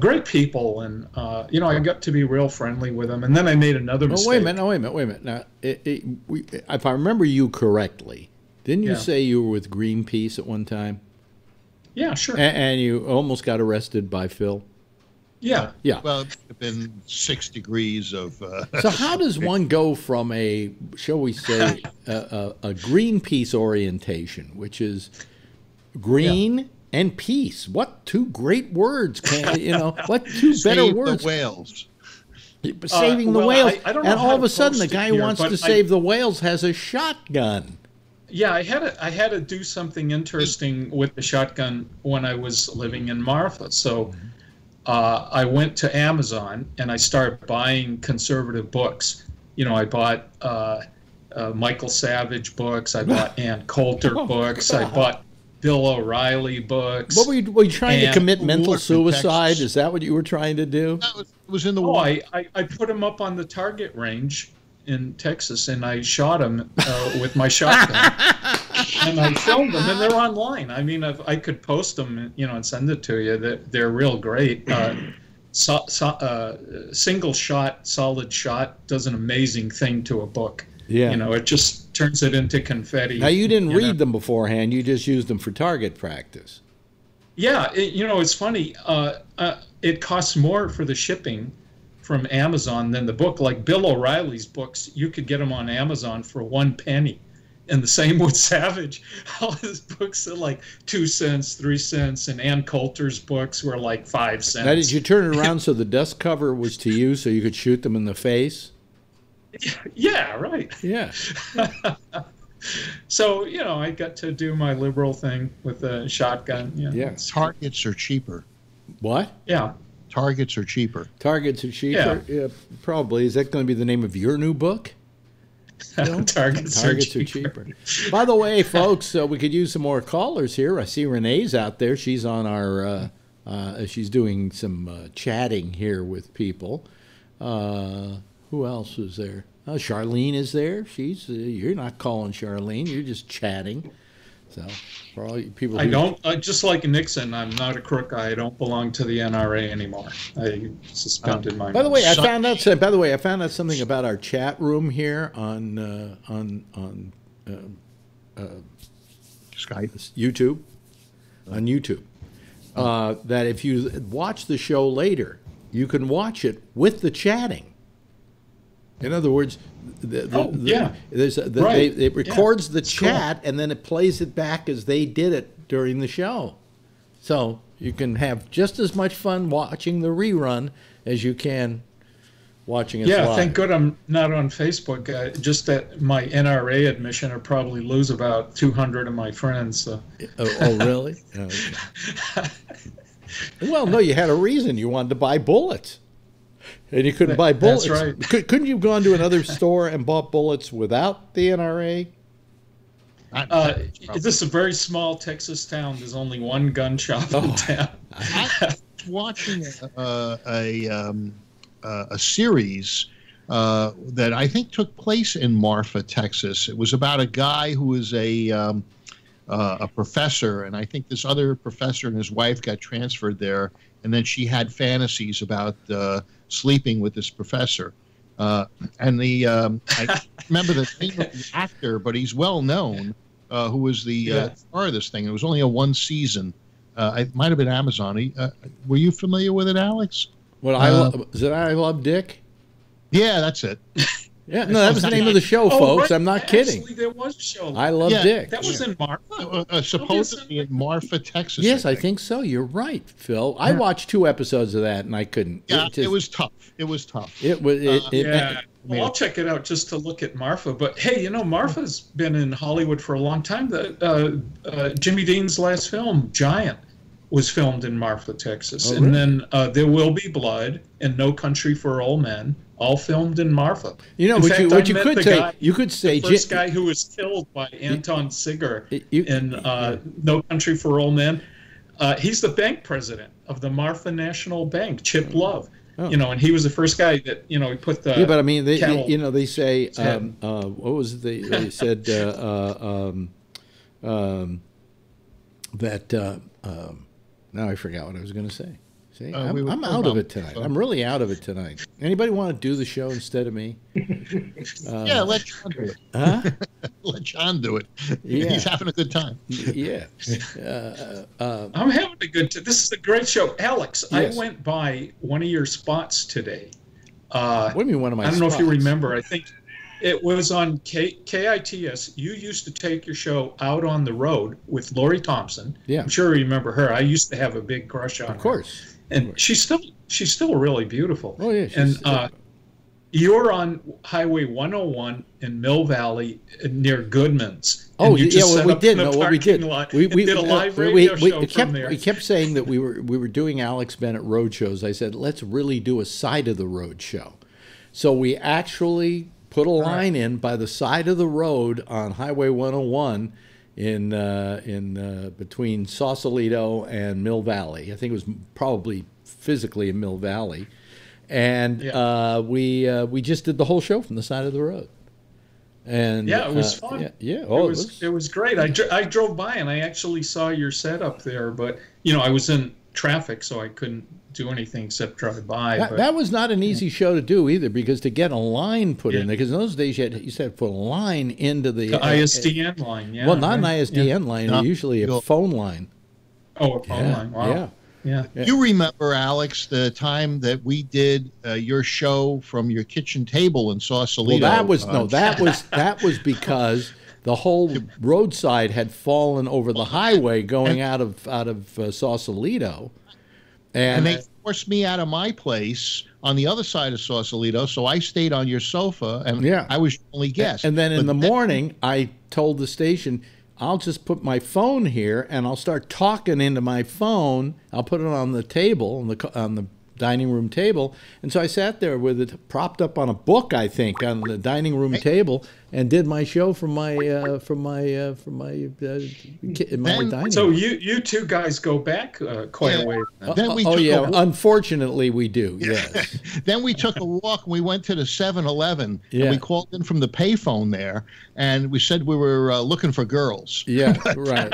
great people, and I got to be real friendly with them. And then I made another mistake. Wait a minute. Now, if I remember you correctly, didn't you say you were with Greenpeace at one time? Yeah, sure. And you almost got arrested by Phil? Yeah. Well, it would have been 6 degrees of. So how does one go from a, shall we say, a Greenpeace orientation, which is green and peace? What 2 great words? What 2 better words? The whales. Saving the whales. I don't know and all how of a sudden, the to guy who wants to save the whales has a shotgun. Yeah, I had to do something interesting with the shotgun when I was living in Marfa. So I went to Amazon and I started buying conservative books. I bought Michael Savage books. I bought Ann Coulter books. I bought Bill O'Reilly books. What were you trying to commit mental suicide? Is that what you were trying to do? It was in the war. I put them up on the target range in Texas, and I shot them with my shotgun. And I filmed them, and they're online. I mean, I could post them, and send it to you. They're real great. Single shot, solid shot does an amazing thing to a book. Yeah. It just turns it into confetti. Now, you didn't read them beforehand. You just used them for target practice. Yeah. It's funny. It costs more for the shipping from Amazon than the book. Like Bill O'Reilly's books, you could get them on Amazon for 1 penny. And the same with Savage. All his books are like 2 cents, 3 cents, and Ann Coulter's books were like 5 cents. Now, did you turn it around so the dust cover was to you so you could shoot them in the face? Yeah, right. Yeah. So, I got to do my liberal thing with a shotgun. Yeah. Targets are cheaper. What? Yeah. Targets are cheaper. Targets are cheaper? Yeah, probably. Is that going to be the name of your new book? No? Targets are cheaper. By the way, folks, we could use some more callers here. I see Renee's out there. She's on our, she's doing some chatting here with people. Who else is there? Charlene is there. She's you're not calling Charlene. You're just chatting. So for all you people, I don't. Just like Nixon, I'm not a crook. I don't belong to the NRA anymore. I suspended my. By the way, I found out. By the way, I found out something about our chat room here on Skype, YouTube, on YouTube. That if you watch the show later, you can watch it with the chatting. In other words, it records the chat and then it plays it back as they did it during the show. So you can have just as much fun watching the rerun as you can watching it live. Yeah, thank God I'm not on Facebook. Just at my NRA admission, I probably lose about 200 of my friends. So. Oh, really? Oh, okay. Well, no, you had a reason. You wanted to buy bullets. And you couldn't buy bullets. That's right. Couldn't you have gone to another store and bought bullets without the NRA? This is a very small Texas town. There's only one gun shop in town. I was watching a series that I think took place in Marfa, Texas. It was about a guy who was a professor, and I think this other professor and his wife got transferred there, and then she had fantasies about sleeping with this professor. I remember the name of the actor, but he's well known. Who was the star of this thing? It was only a one season. It might have been Amazon. Were you familiar with it, Alex? Well, is it I Love Dick? Yeah, that's it. Yeah, no, that was the name of the show, folks. Right. I'm not kidding. Actually, there was a show. I Love Dick. That was in Marfa. Supposedly in Marfa, Texas. Yes, I think so. You're right, Phil. I watched 2 episodes of that, and I couldn't. Yeah, it was tough. It was tough. It was. Well, I'll check it out just to look at Marfa. But hey, Marfa's been in Hollywood for a long time. Jimmy Dean's last film, Giant, was filmed in Marfa, Texas. Oh, and really? then There Will Be Blood and No Country for Old Men, all filmed in Marfa. What you could say, the first guy who was killed by Anton Siger in No Country for Old Men. He's the bank president of the Marfa National Bank, Chip Love. Oh. And he was the first guy that he put the but I mean they say what was it they said that now I forgot what I was going to say. See, I'm out of it tonight. I'm really out of it tonight. Anybody want to do the show instead of me? Yeah, let John do it. Huh? Let John do it. Yeah. He's having a good time. Yeah. I'm having a good time. This is a great show. Alex, yes. I went by one of your spots today. What do you mean one of my spots? I don't know if you remember. I think it was on KITS. You used to take your show out on the road with Lori Thompson. Yeah. I'm sure you remember her. I used to have a big crush on her. Of course. And she's still really beautiful. Oh yeah. And you're on Highway 101 in Mill Valley near Goodman's. Oh yeah, what we did. We did a live radio show from there. We kept saying that we were doing Alex Bennett road shows. I said let's really do a side of the road show. So we actually put a line in by the side of the road on Highway 101 in between Sausalito and Mill Valley. I think it was probably physically in Mill Valley, and we just did the whole show from the side of the road. And yeah, it was fun. Yeah. Oh, it was great. I drove by and I actually saw your setup there, but I was in traffic, so I couldn't do anything except drive by. That was not an easy show to do either, because to get a line put in there, because in those days you had to put a line into the ISDN line. Yeah. Well, not an ISDN line, usually a phone line. Oh, a phone line. Wow. Yeah. You remember, Alex, the time that we did your show from your kitchen table in Sausalito? Well, that was because the whole roadside had fallen over the highway going out of Sausalito, And they forced me out of my place on the other side of Sausalito, so I stayed on your sofa, and I was your only guest. And then in the morning, I told the station, I'll just put my phone here, and I'll start talking into my phone. I'll put it on the table, on the dining room table. And so I sat there with it propped up on a book, I think, on the dining room table, and did my show from my dining room. So you two guys go back quite a way. Unfortunately, we do. Yes. Then we took a walk, and we went to the 7-Eleven, and we called in from the payphone there, and we said we were looking for girls. Yeah, right.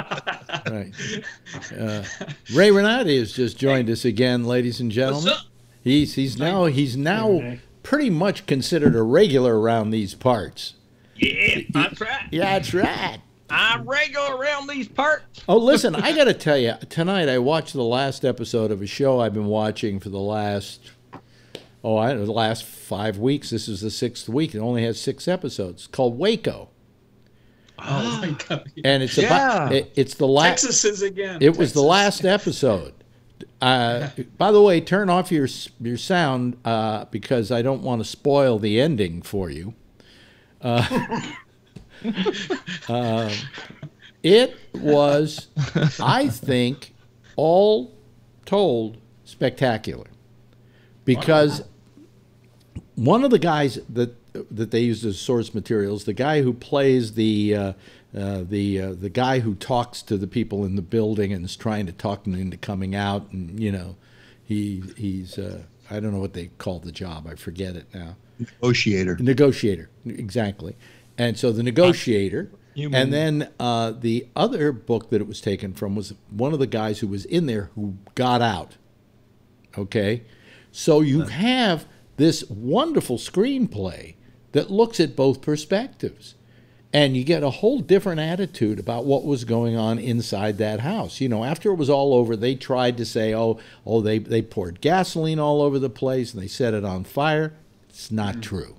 Ray Renati has just joined us again, ladies and gentlemen. He's now pretty much considered a regular around these parts. Yeah, that's right. Yeah, that's right. I'm regular around these parts. Oh, listen, I got to tell you, tonight I watched the last episode of a show I've been watching for the last 5 weeks. This is the 6th week. It only has 6 episodes. It's called Waco. Oh my God! And it's it's the last. Texas is again. It was the last episode. By the way, turn off your sound because I don't want to spoil the ending for you. It was, I think, all told, spectacular, because one of the guys that they used as source materials, the guy who plays the guy who talks to the people in the building and is trying to talk them into coming out, and he's I don't know what they call the job, I forget it now. Negotiator, exactly. And so the negotiator, and then the other book that it was taken from was one of the guys who was in there who got out. Okay, so you have this wonderful screenplay that looks at both perspectives, and you get a whole different attitude about what was going on inside that house. After it was all over, they tried to say, they poured gasoline all over the place and they set it on fire. It's not true.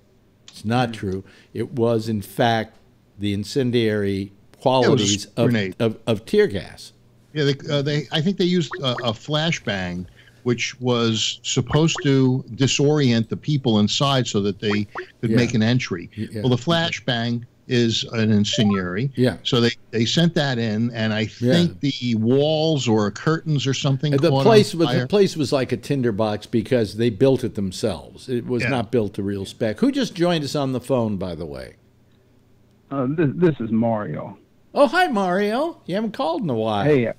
It's not true. It was, in fact, the incendiary qualities of tear gas. Yeah, I think they used a flashbang, which was supposed to disorient the people inside so that they could make an entry. Well, the flashbang is an incendiary. Yeah. So they sent that in, and I think the walls or curtains or something. The place was like a tinderbox because they built it themselves. It was not built to real spec. Who just joined us on the phone, by the way? This is Mario. Oh, hi, Mario. You haven't called in a while. Hey.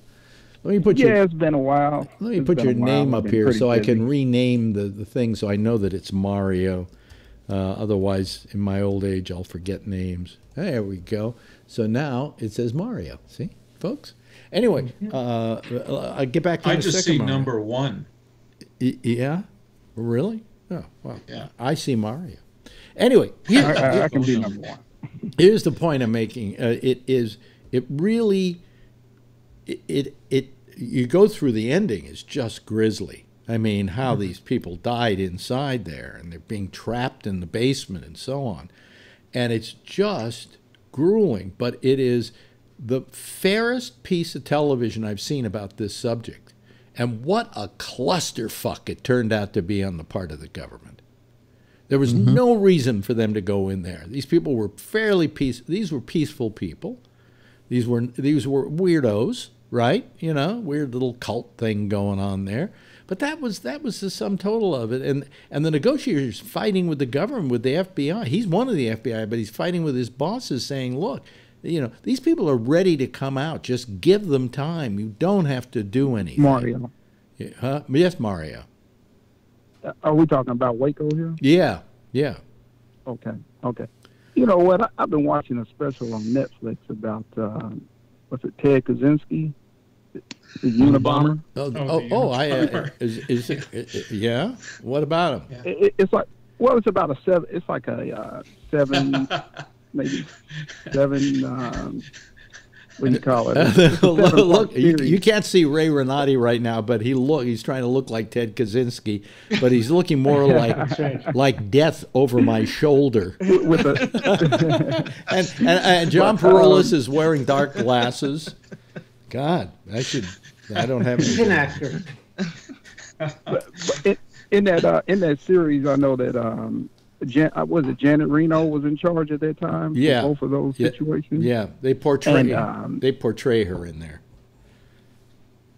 Let me put it's been a while. Let me put your name up here so I can rename the thing so I know that it's Mario. Otherwise, in my old age, I'll forget names. There we go. So now it says Mario. See, folks? Anyway, I'll get back to I the just second see Mario. number 1. Yeah? Really? Oh, well, I see Mario. Anyway, I can be number 1. Here's the point I'm making. You go through the ending is just grisly. I mean, how these people died inside there, and they're being trapped in the basement and so on. And it's just grueling, but it is the fairest piece of television I've seen about this subject. And what a clusterfuck it turned out to be on the part of the government. There was no reason for them to go in there. These people were these were peaceful people. These were weirdos, right? Weird little cult thing going on there. But that was the sum total of it. And the negotiators fighting with the government, with the FBI. He's one of the FBI, but he's fighting with his bosses saying, look, these people are ready to come out. Just give them time. You don't have to do anything. Mario. Huh? Yes, Mario. Are we talking about Waco here? Yeah. Okay. You know what? I've been watching a special on Netflix about, what's it, Ted Kaczynski? The Unabomber. Yeah. What about him? Yeah. It's like, it's about a 7. It's like a 7, maybe 7. What do you call it? Look, you can't see Ray Renati right now, but he's trying to look like Ted Kaczynski, but he's looking more like death over my shoulder. And John Perolis is wearing dark glasses. God, I don't have. He's an actor. but in that series, I know that was it Janet Reno was in charge at that time? Yeah. For both of those situations. Yeah, they portray And, they portray her in there.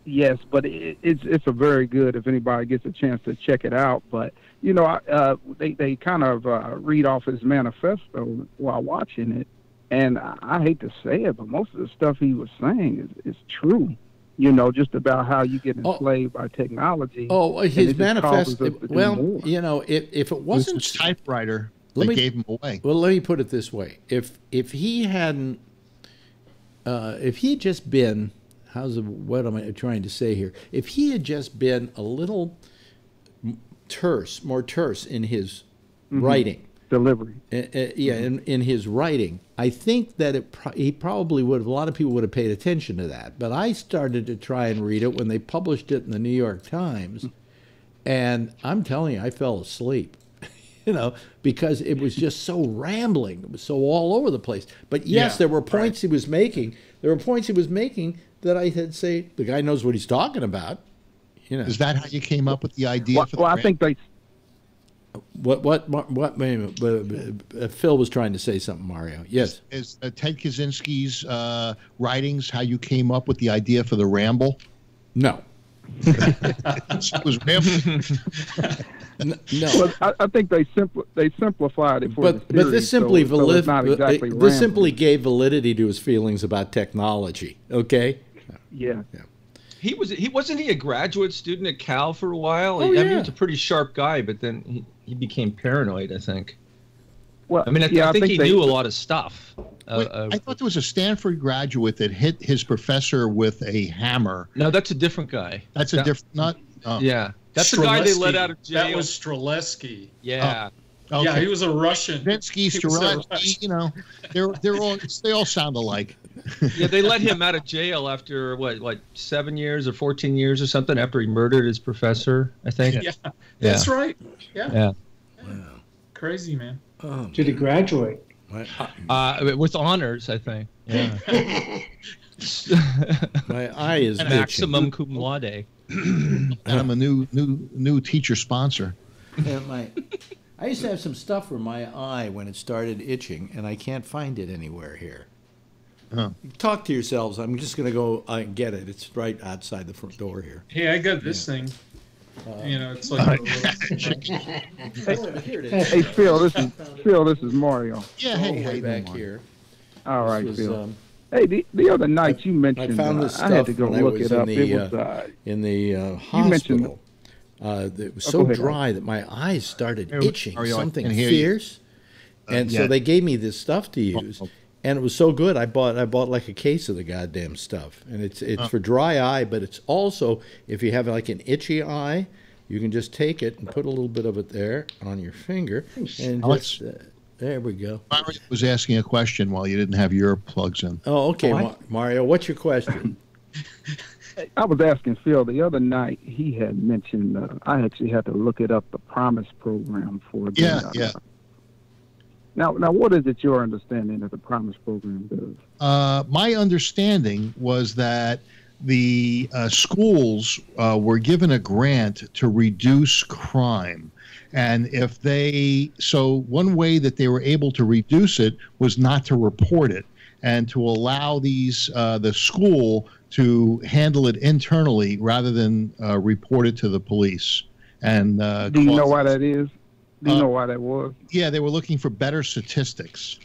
Yes, but it's a very good. If anybody gets a chance to check it out, but they kind of read off his manifesto while watching it, and I hate to say it, but most of the stuff he was saying is true. Just about how you get enslaved by technology. Oh, his manifesto. Well, if it wasn't his typewriter, they gave him away. Well, let me put it this way: if he hadn't, if he had just been. What am I trying to say here? If he had just been a little more terse in his writing, delivery, in his writing, I think that he probably would have. A lot of people would have paid attention to that. But I started to try and read it when they published it in the New York Times, and I'm telling you, I fell asleep. Because it was just so rambling. It was so all over the place. But yes, there were points he was making. There were points he was making that I had say the guy knows what he's talking about. Is that how you came up with the idea? Well, I think they. What? Phil was trying to say something. Mario, yes. Is Ted Kaczynski's writings how you came up with the idea for the Ramble? No. It was rambling. No, well, I think they simplified it for the series, but this simply so it's not exactly this simply gave validity to his feelings about technology. Okay. Yeah. He wasn't he a graduate student at Cal for a while? Oh, I mean, he was a pretty sharp guy, but then he became paranoid, I think. Well, I mean, I think he knew a lot of stuff. I thought there was a Stanford graduate that hit his professor with a hammer. No, that's a different guy. That's a different, not. Yeah. That's the guy they let out of jail. That was Streletsky. Yeah. Okay. Yeah, he was a Russian. Vinsky, Streletsky, they all sound alike. Yeah, they let him out of jail after what 7 years or 14 years or something after he murdered his professor, I think. Yeah, that's right. Yeah. Wow. Crazy, man. Did he graduate? With honors, I think. Yeah. My eye is maximum cum laude. And I'm a new teacher sponsor. I used to have some stuff for my eye when it started itching, and I can't find it anywhere here. Talk to yourselves. I'm just going to go and get it. It's right outside the front door here. Hey, I got this thing. It's like a little... Here it is. Hey, Phil, this is Mario. Yeah, hey, back here. All right, Phil. Hey, the other night you mentioned, I found this stuff I had to go look it up. In the hospital. It was so dry that my eyes started itching, something fierce. And so they gave me this stuff to use. And it was so good, I bought like a case of the goddamn stuff. And it's for dry eye, but it's also, if you have like an itchy eye, you can just take it and put a little bit of it there on your finger. And just, there we go. Mario was asking a question while you didn't have your plugs in. Oh, okay, Mario, what's your question? I was asking Phil the other night. He had mentioned. I actually had to look it up. The Promise program for the. Now, what is it your understanding that the Promise program does? My understanding was that the schools were given a grant to reduce crime. And one way that they were able to reduce it was not to report it and to allow the school to handle it internally rather than report it to the police. And do you know why that is? Do you know why that was? Yeah, they were looking for better statistics,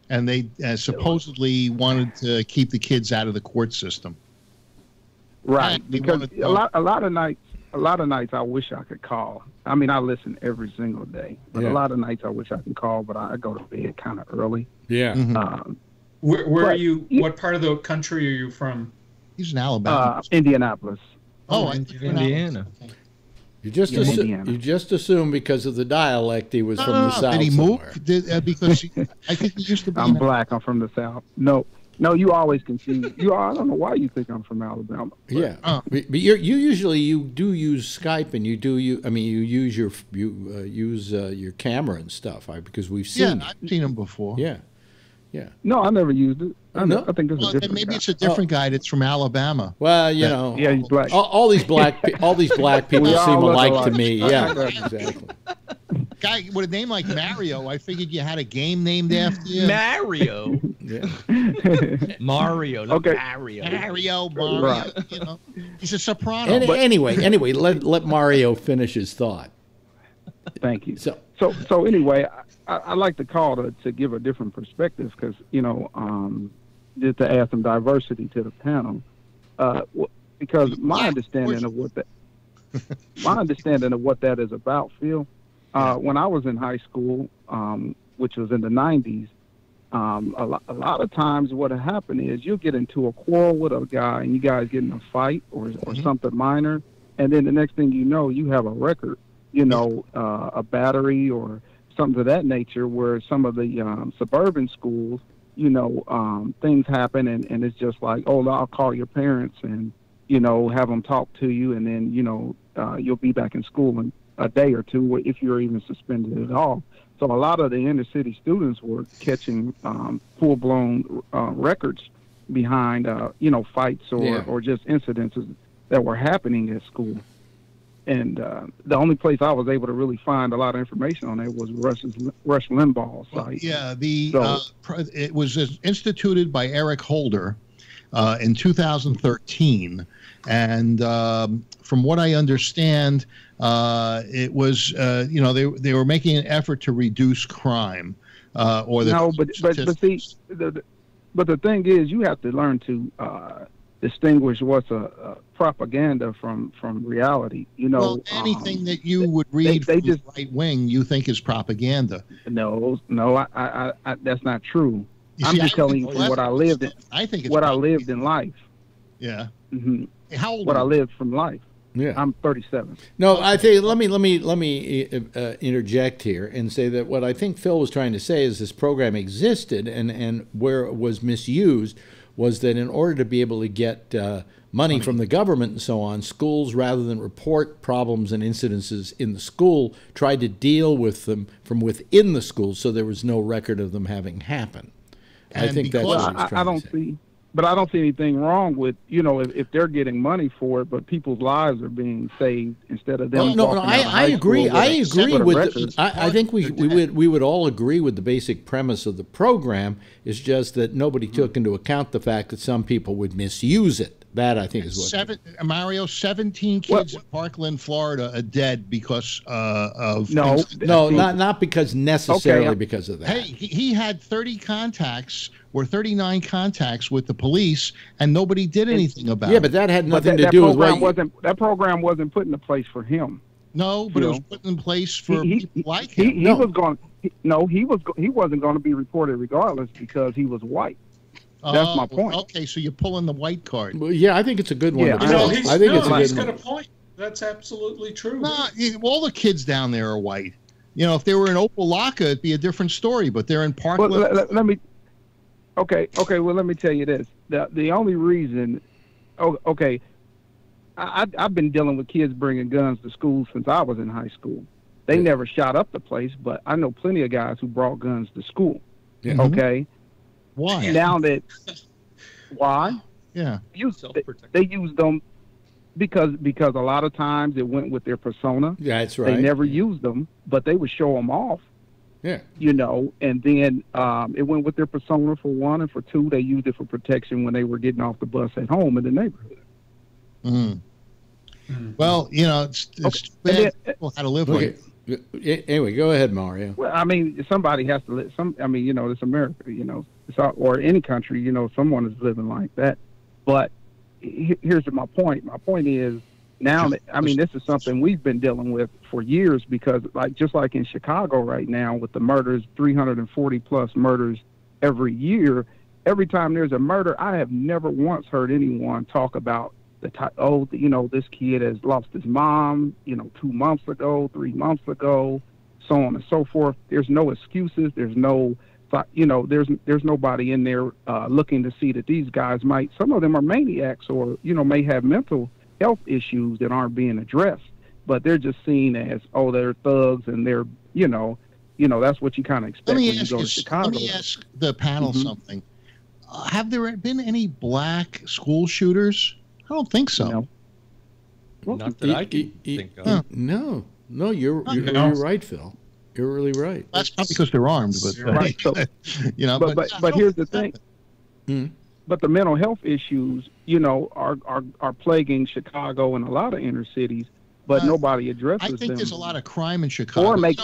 and they supposedly wanted to keep the kids out of the court system. Right, because a lot of nights I wish I could call. I mean, I listen every single day, but a lot of nights I wish I could call, but I go to bed kind of early. Yeah. Mm-hmm. Where are you? What part of the country are you from? He's in Alabama. Indianapolis. Oh, Indiana. You just assume because of the dialect he was from the South. Did he somewhere. move? Because I think he used to be. I'm black. I'm from the South. No, you always confuse. I don't know why you think I'm from Alabama. But. Yeah, but you usually do use Skype and you use your camera and stuff because we've seen. Yeah, I've seen him before. Yeah, Yeah. No, I never used it. I think it's a different maybe guy. it's a different guy that's from Alabama. Well, you know, Yeah, he's black. all these black people We all seem look alike to alike. me. Yeah, exactly. Guy with a name like Mario, I figured you had a game named after you. Mario. Yeah. Mario. Not Okay. Mario. Mario, Right. you know, he's a soprano. Anyway, let Mario finish his thought. Thank you. So, So anyway, I like to call to give a different perspective because, just to add some diversity to the panel. Because my understanding of what that is about, Phil, when I was in high school, which was in the 90s, a lot of times what will happen is you'll get into a quarrel with a guy and you guys get in a fight or something minor, and then the next thing you know, you have a record, a battery or something of that nature, where some of the suburban schools, things happen and it's just like, oh, I'll call your parents and, have them talk to you, and then, you'll be back in school in a day or two if you're even suspended at all. So a lot of the inner city students were catching full-blown records behind, fights or just incidences that were happening at school. And the only place I was able to really find a lot of information on it was Rush Limbaugh's site. It was instituted by Eric Holder in 2013. And from what I understand, it was, they were making an effort to reduce crime. But the thing is, you have to learn to distinguish what's a propaganda from reality. Anything that you would read from the right wing, you think is propaganda. No, I that's not true. I'm just telling you what I lived in. I think it's what I lived in life. Yeah. Mm-hmm. How old? What I lived from life. Yeah. I'm 37. No, I think let me interject here and say that what I think Phil was trying to say is this program existed and where it was misused was that in order to be able to get money from the government and so on, schools, rather than report problems and incidences in the school, tried to deal with them from within the school, so there was no record of them having happened. I think that's what he was trying to say. But I don't see anything wrong with, if they're getting money for it, but people's lives are being saved instead of them. I agree. I agree with. I think we would all agree with the basic premise of the program. It's just that nobody took into account the fact that some people would misuse it. That I think is what. Mario, 17 kids in Parkland, Florida, are dead because of. Not because necessarily because of that. Hey, he had 39 contacts with the police, and nobody did anything about it. Yeah, but that had nothing to do with what that program wasn't put into place for him. No, but it was put in place for people like him. He wasn't going to be reported regardless because he was white. That's my point. Okay, so you're pulling the white card. Well, yeah, I think it's a good one. Yeah, he's got a point. That's absolutely true. Nah, all the kids down there are white. If they were in Opelika, it'd be a different story. But they're in Parkland. Well, let me. Okay. Well, let me tell you this. The only reason. I've been dealing with kids bringing guns to school since I was in high school. They never shot up the place, but I know plenty of guys who brought guns to school. Yeah. Okay. Why? Why? Yeah. They used them because a lot of times it went with their persona. Yeah, that's right. They never used them, but they would show them off. Yeah. And then it went with their persona for one, and for two, they used it for protection when they were getting off the bus at home in the neighborhood. Mm. Well, it's too bad people had to live with it. Anyway, go ahead, Mario. Well, I mean, somebody has to live. It's America. Or any country. Someone is living like that. But here's my point. My point is now. This is something we've been dealing with for years because, just like in Chicago right now, with the murders, 340 plus murders every year. Every time there's a murder, I have never once heard anyone talk about this kid has lost his mom, 2 months ago, 3 months ago, so on and so forth. There's no excuses. There's no, there's nobody in there looking to see that these guys some of them are maniacs or, may have mental health issues that aren't being addressed, but they're just seen as, they're thugs and they're, You know, that's what you kind of expect when you go to Chicago. Let me ask the panel something. Have there been any black school shooters? I don't think so. No. Not that I can think of. No, you're right, Phil. You're really right. That's not because they're armed, but Right. So, you know. but here's the thing. But the mental health issues, you know, are plaguing Chicago and a lot of inner cities, but nobody addresses them. I think there's a lot of crime in Chicago. Or make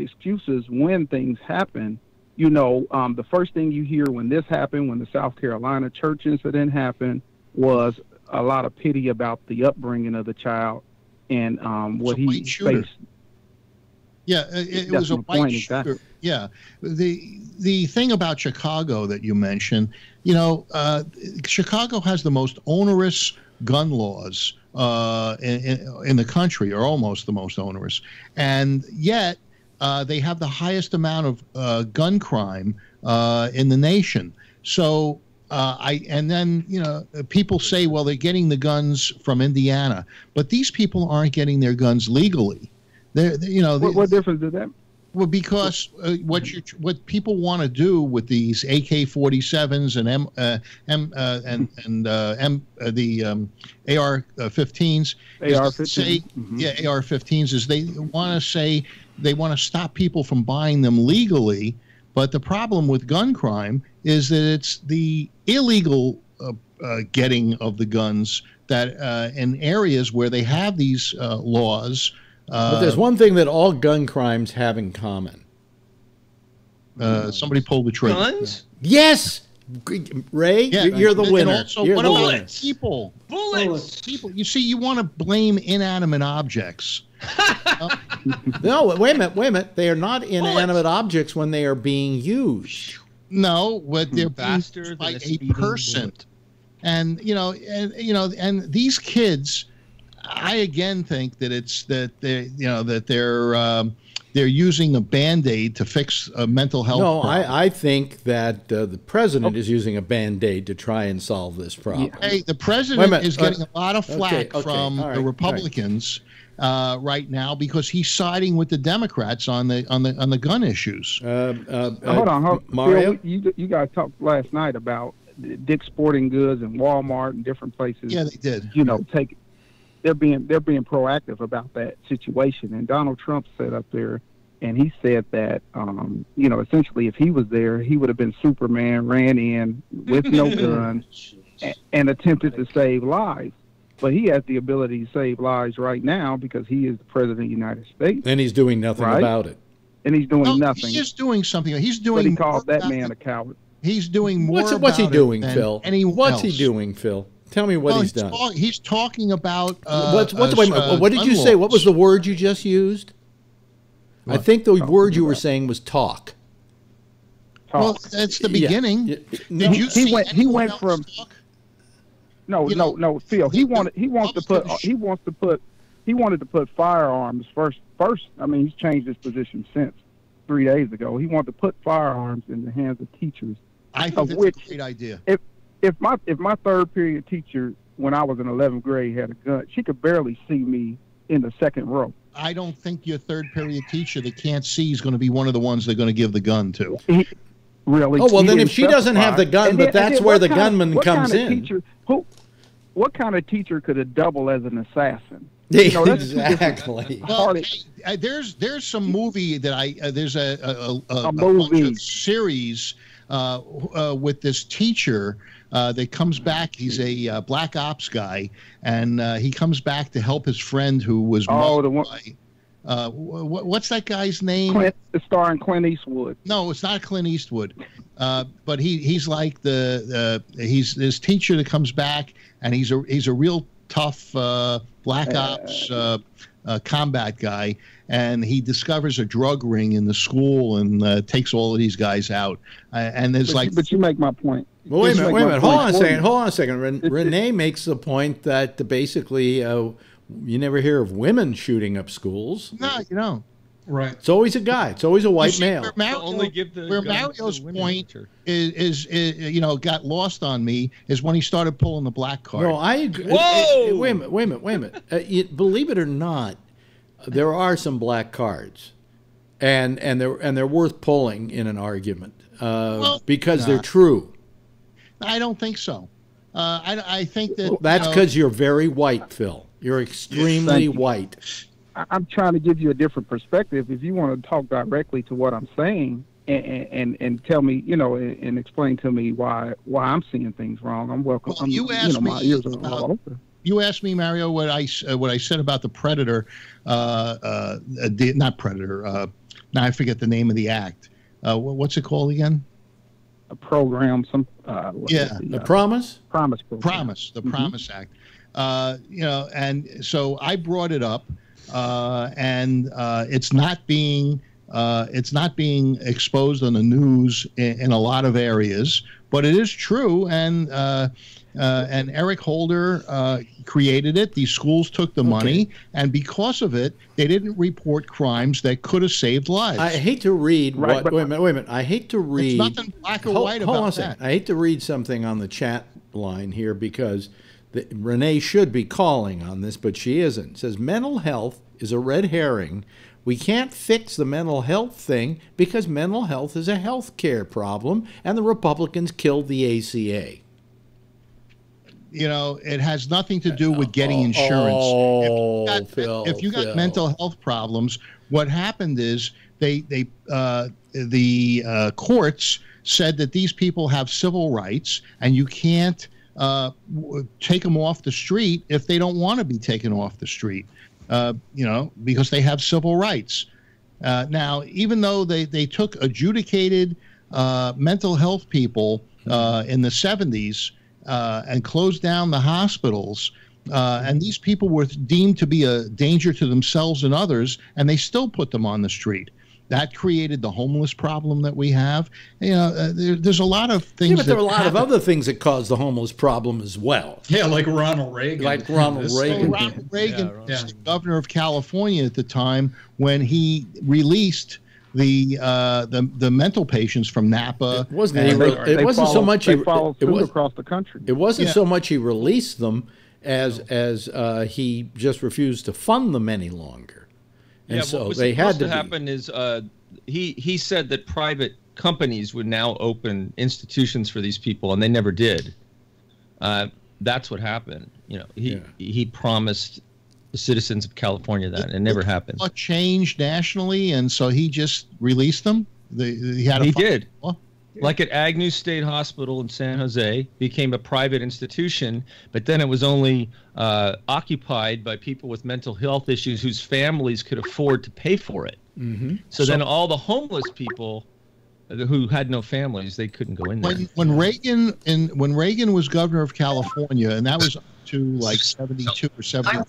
excuses when things happen. You know, the first thing you hear when this happened, when the South Carolina church incident happened, was a lot of pity about the upbringing of the child and what he faced. Yeah, it was a white shooter. Exactly. Yeah, the thing about Chicago that you mentioned, you know, Chicago has the most onerous gun laws in the country, or almost the most onerous, and yet they have the highest amount of gun crime in the nation. So. And then, you know, people say, well, they're getting the guns from Indiana, but these people aren't getting their guns legally. You know, what difference does that? Well, because what people want to do with these AK-47s and the AR-15s, AR-15s is they want to stop people from buying them legally. But the problem with gun crime is that it's the illegal getting of the guns that in areas where they have these laws. But there's one thing that all gun crimes have in common. Somebody pulled the trigger. Guns? Yes! Ray, you're the winner. And also, you're what about people? Bullets! People. You see, you want to blame inanimate objects. No, wait a minute. They are not inanimate objects when they are being used. No, but they're faster used by than a person. And and these kids, I again think that it's that they're using a Band-Aid to fix a mental health problem. I think that the president is using a Band-Aid to try and solve this problem. Hey, the president is getting a lot of flack from the Republicans right now because he's siding with the Democrats on the gun issues. Hold on. Mario? Phil, you guys talked last night about Dick's Sporting Goods and Walmart and different places. Yeah, they did. You know, they're being proactive about that situation. And Donald Trump sat up there and he said that, essentially if he was there, he would have been Superman, ran in with no gun and attempted to save lives. But he has the ability to save lives right now because he is the president of the United States. And he's doing nothing about it. And he's doing nothing. He is doing something. He's doing. But he called that man a coward. He's doing more. What's he doing, Phil? What's he doing, Phil? Tell me what he's done. He's talking about. What did you say? What was the word you just used? What? I think the word you were saying was talk. Well, that's the beginning. Yeah. Did you see? He went from. Talk? No, Phil. He wanted to put firearms first. I mean, he's changed his position since 3 days ago. He wanted to put firearms in the hands of teachers. I think that's a great idea. If my third period teacher, when I was in 11th grade, had a gun, she could barely see me in the second row. I don't think your third period teacher that can't see is going to be one of the ones they're going to give the gun to. Really? Oh, well, then if she doesn't have the gun, but that's where the gunman comes in. What kind of teacher could have doubled as an assassin? Exactly. Well, there's some movie that there's a bunch of series with this teacher that comes back. He's a black ops guy, and he comes back to help his friend who was what's that guy's name? Starring Clint Eastwood. No, it's not Clint Eastwood. But he's like he's this teacher that comes back, and he's a real tough black ops combat guy, and he discovers a drug ring in the school and takes all of these guys out. And there's but you make my point. Well, wait a minute. Hold on a second. Renee makes the point that basically you never hear of women shooting up schools. No, you don't. Right. It's always a guy. It's always a white male. Where Mario's point is got lost on me is when he started pulling the black card. No, I agree. Whoa! Wait a minute. Believe it or not, there are some black cards. and they're worth pulling in an argument because nah. they're true. I don't think so. I think that That's because you're very white, Phil. You're extremely white. I'm trying to give you a different perspective. If you want to talk directly to what I'm saying and tell me, and explain to me why I'm seeing things wrong, I'm welcome. Well, you asked me my ears are all open. You asked me, Mario, what I said about the Predator, not Predator. Now I forget the name of the act. What's it called again? A program, The Promise? Promise program. Promise, the Promise Act. And so I brought it up, and it's not being exposed on the news in a lot of areas, but it is true. And Eric Holder created it. These schools took the money, and because of it, they didn't report crimes that could have saved lives. I hate to read. Right, wait a minute. I hate to read. It's nothing black or white about that. I hate to read something on the chat line here because Renee should be calling on this, but she isn't. It says mental health is a red herring. We can't fix the mental health thing because mental health is a health care problem, and the Republicans killed the ACA. It has nothing to do with getting insurance. If you got mental health problems, what happened is the courts said that these people have civil rights, and you can't take them off the street if they don't want to be taken off the street. Because they have civil rights. Now, even though they took adjudicated mental health people in the 70s and closed down the hospitals, and these people were deemed to be a danger to themselves and others, and they still put them on the street. That created the homeless problem that we have. There's a lot of things. Yeah, but there are a lot of other things that caused the homeless problem as well. Yeah, like Ronald Reagan. Ronald Reagan was the governor of California at the time when he released the mental patients from Napa. It wasn't so much he followed suit across the country. It wasn't so much he released them as he just refused to fund them any longer. And so what was they had supposed to happen is he said that private companies would now open institutions for these people, and they never did. That's what happened. He promised the citizens of California that, and it never happened. What changed nationally, and so he just released them. He did. Like at Agnew State Hospital in San Jose, became a private institution, but then it was only occupied by people with mental health issues whose families could afford to pay for it. Mm-hmm. So then all the homeless people who had no families, they couldn't go in there. When Reagan was governor of California, and that was up to like 72 or 73. I'm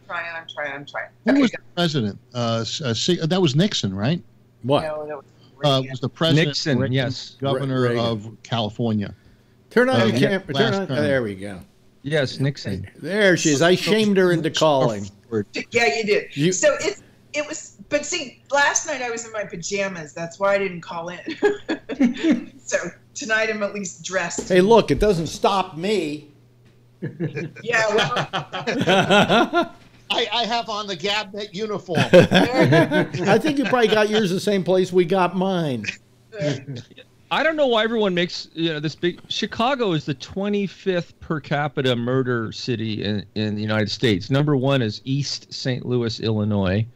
trying. Who was the president? That was Nixon, right? What? No, was the president Nixon, Reagan, yes. governor Reagan. Of California. Turn on your camera. Turn on. There we go. Yes, Nixon. There she is. I shamed her into calling. Yeah, you did. So it was, but see, last night I was in my pajamas. That's why I didn't call in. So tonight I'm at least dressed. Hey, look, it doesn't stop me. Yeah, well. I have on the Gabnet uniform. I think you probably got yours the same place we got mine. I don't know why everyone makes this big. Chicago is the 25th per capita murder city in the United States. Number 1 is East St. Louis, Illinois.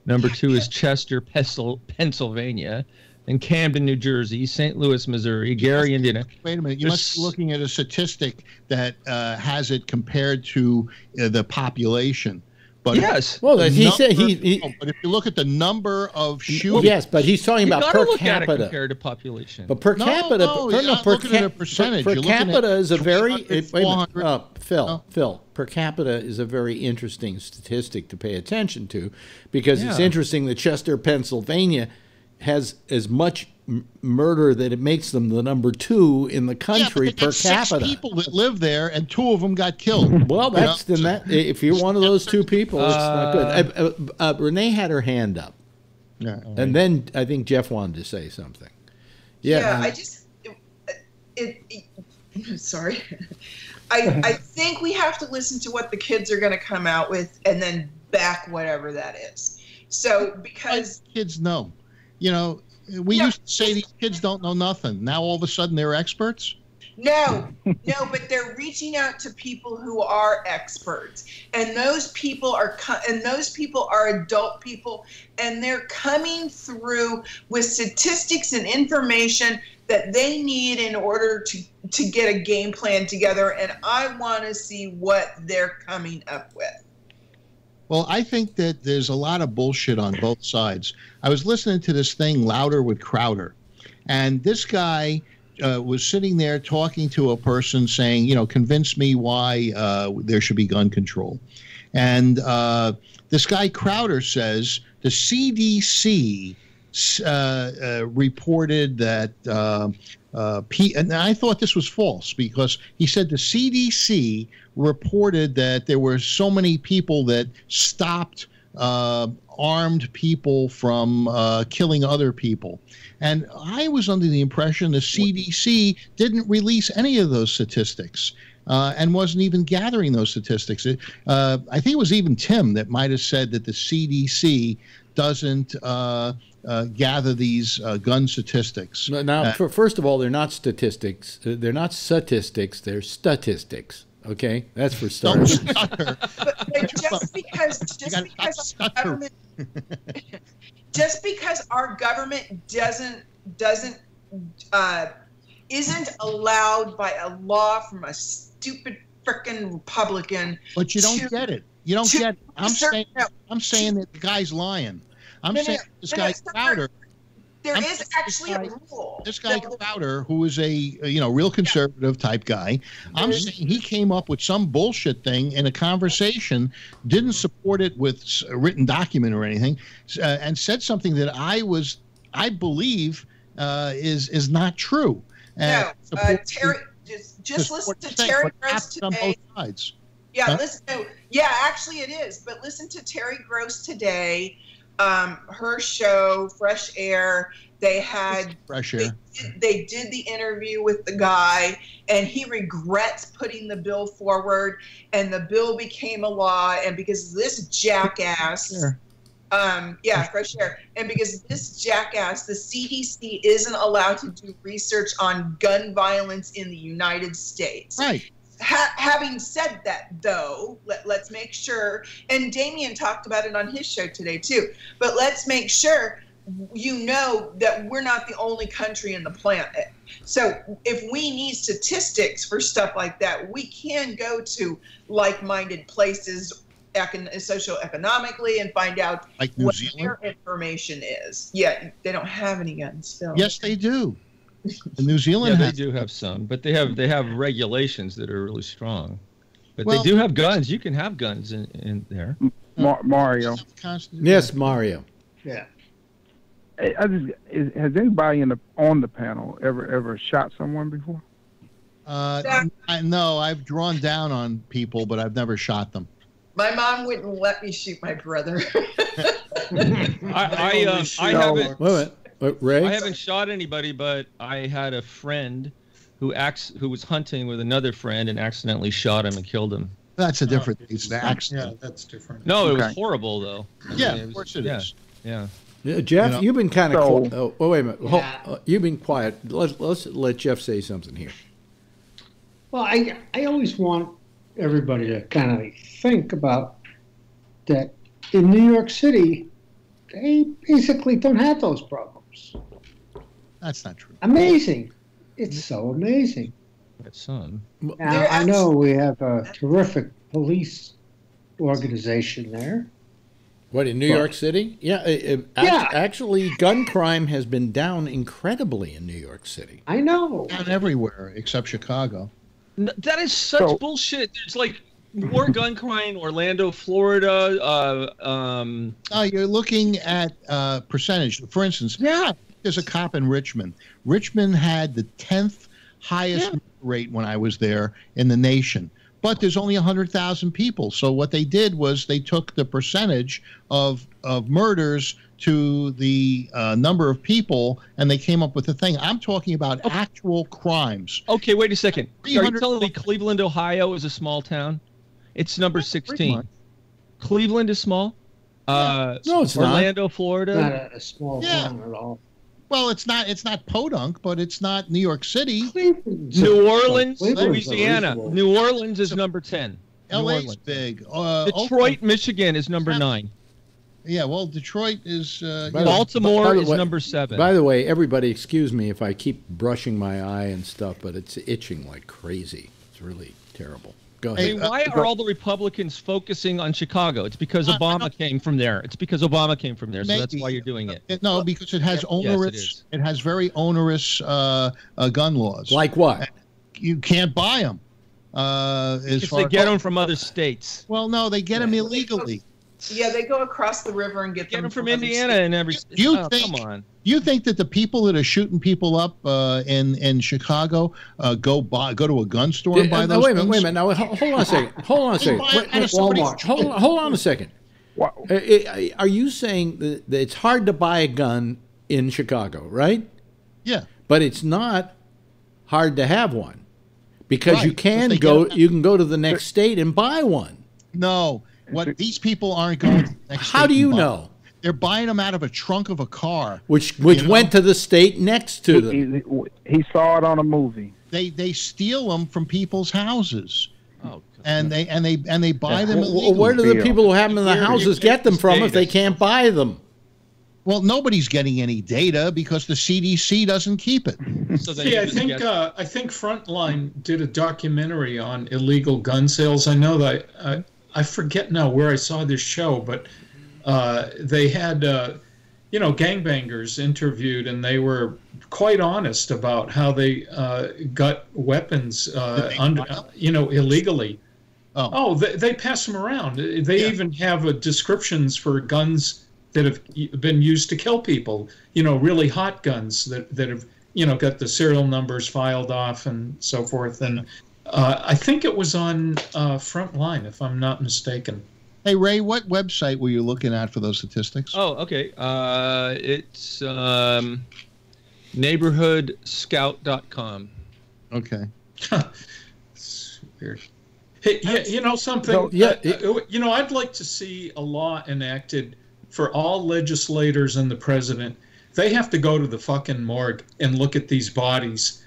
Number 2 is Chester, Pennsylvania. And Camden, New Jersey, St. Louis, Missouri, Gary, Indiana. Wait a minute. You must be looking at a statistic that has it compared to the population. But yes. Well, he said but if you look at the number of shootings. Yes, but he's talking about per capita. At it compared to population. But per capita. Looking at a percentage. Per capita is a very. Phil, per capita is a very interesting statistic to pay attention to, because it's interesting that Chester, Pennsylvania, has as much murder that it makes them the number 2 in the country per capita. 6 people that live there, and 2 of them got killed. Well, if you're one of those 2 people, it's not good. Renee had her hand up, and then I think Jeff wanted to say something. Sorry. I think we have to listen to what the kids are going to come out with, and then back whatever that is. So because kids know. You know, we used to say these kids don't know nothing. Now all of a sudden they're experts. No, but they're reaching out to people who are experts, and those people are adult people, and they're coming through with statistics and information that they need in order to get a game plan together, and I want to see what they're coming up with. Well, I think that there's a lot of bullshit on both sides. I was listening to this thing, Louder with Crowder, and this guy was sitting there talking to a person saying, you know, convince me why there should be gun control. And this guy Crowder says the CDC reported that, and I thought this was false because he said the CDC reported that there were so many people that stopped armed people from killing other people. And I was under the impression the CDC didn't release any of those statistics and wasn't even gathering those statistics. I think it was even Tim that might have said that the CDC doesn't gather these gun statistics. Now, first of all, they're not statistics. They're not statistics. They're statistics. Okay, that's for starters. But just because our government isn't allowed by a law from a stupid frickin' Republican. But you don't get it. You don't get it. I'm saying that the guy's lying. I'm saying this guy Crowder. There is actually a rule. This guy Crowder, who is a real conservative type guy, I'm saying he came up with some bullshit thing in a conversation, didn't support it with a written document or anything, and said something that I believe is not true. Terry, just listen to Terry Gross today. Yeah, actually it is. But listen to Terry Gross today. Her show, Fresh Air, they had Fresh Air. They did the interview with the guy, and he regrets putting the bill forward, and the bill became a law. And because this jackass, Fresh Air, and because this jackass, the CDC isn't allowed to do research on gun violence in the United States. Right. Having said that, though, let's make sure, and Damien talked about it on his show today, too, but let's make sure that we're not the only country in the planet. So if we need statistics for stuff like that, we can go to like-minded places socioeconomically and find out what their information is. Yeah, they don't have any guns still. Yes, they do. New Zealand, they do have some, but they have regulations that are really strong. But they do have guns. You can have guns in there. Mario. Yes, Mario. Yeah. Has anybody on the panel ever shot someone before? No, I've drawn down on people, but I've never shot them. My mom wouldn't let me shoot my brother. I haven't. Wait. Ray? I haven't shot anybody, but I had a friend who was hunting with another friend and accidentally shot him and killed him. That's a different. It's an accident. Yeah, that's different. No, it was horrible though. Of course it is. Yeah. Jeff, you've been kind of. Wait a minute. You've been quiet. Let's let Jeff say something here. Well, I always want everybody to kind of think about that. In New York City, they basically don't have those problems. That's not true. Amazing. It's so amazing. That's some. Now, I know we have a terrific police organization there. What, in New York City? Yeah. Actually, gun crime has been down incredibly in New York City. I know. Down everywhere except Chicago. That is such bullshit. There's like more gun crime in Orlando, Florida. You're looking at percentage. For instance, there's a cop in Richmond. Richmond had the 10th highest rate when I was there in the nation. But there's only 100,000 people. So what they did was they took the percentage of murders to the number of people, and they came up with a thing. I'm talking about actual crimes. Okay, wait a second. Are you telling me Cleveland, Ohio is a small town? It's number 16. Cleveland is small? No, it's Orlando, Florida. Not a small town at all. Well, it's not Podunk, but it's not New York City. New Orleans, Cleveland's Louisiana. unreasonable. New Orleans is number 10. LA's big. Detroit, Oakland- Michigan is number 9. Yeah, well, Detroit is. Baltimore is number 7. By the way, everybody, excuse me if I keep brushing my eye and stuff, but it's itching like crazy. It's really terrible. Go ahead. I mean, why are all the Republicans focusing on Chicago? It's because Obama came from there. It's because Obama came from there, so that's why you're doing it. No, because it has onerous. Yes, it has very onerous gun laws. Like what? You can't buy them. Because they get them from other states. Well, no, they get them illegally. Yeah, they go across the river and get them from other Indiana states. and every. Come on. You think that the people that are shooting people up in Chicago go to a gun store and buy those? Wait a minute. Now, hold on a second. Hold on a second. Hold on a second. Are you saying that it's hard to buy a gun in Chicago, right? Yeah. But it's not hard to have one because Right, you can but they go. get- You can go to the next state and buy one. No. What these people aren't going to the next How state do you and buy know? them. They're buying them out of a trunk of a car. Which You know? went to the state next to them. He saw it on a movie. They steal them from people's houses. Oh, and they buy them illegally. Well, where do the people who have them in the houses get them from if they can't buy them? Well, nobody's getting any data because the CDC doesn't keep it. See, I think Frontline did a documentary on illegal gun sales. I know that I forget now where I saw this show, but they had gangbangers interviewed, and they were quite honest about how they got weapons illegally. They pass them around. They even have descriptions for guns that have been used to kill people. Really hot guns that have got the serial numbers filed off and so forth. And I think it was on Frontline, if I'm not mistaken. Hey, Ray, what website were you looking at for those statistics? Oh, okay. It's neighborhoodscout.com. Okay. It's weird. Hey, something? I'd like to see a law enacted for all legislators and the president. They have to go to the fucking morgue and look at these bodies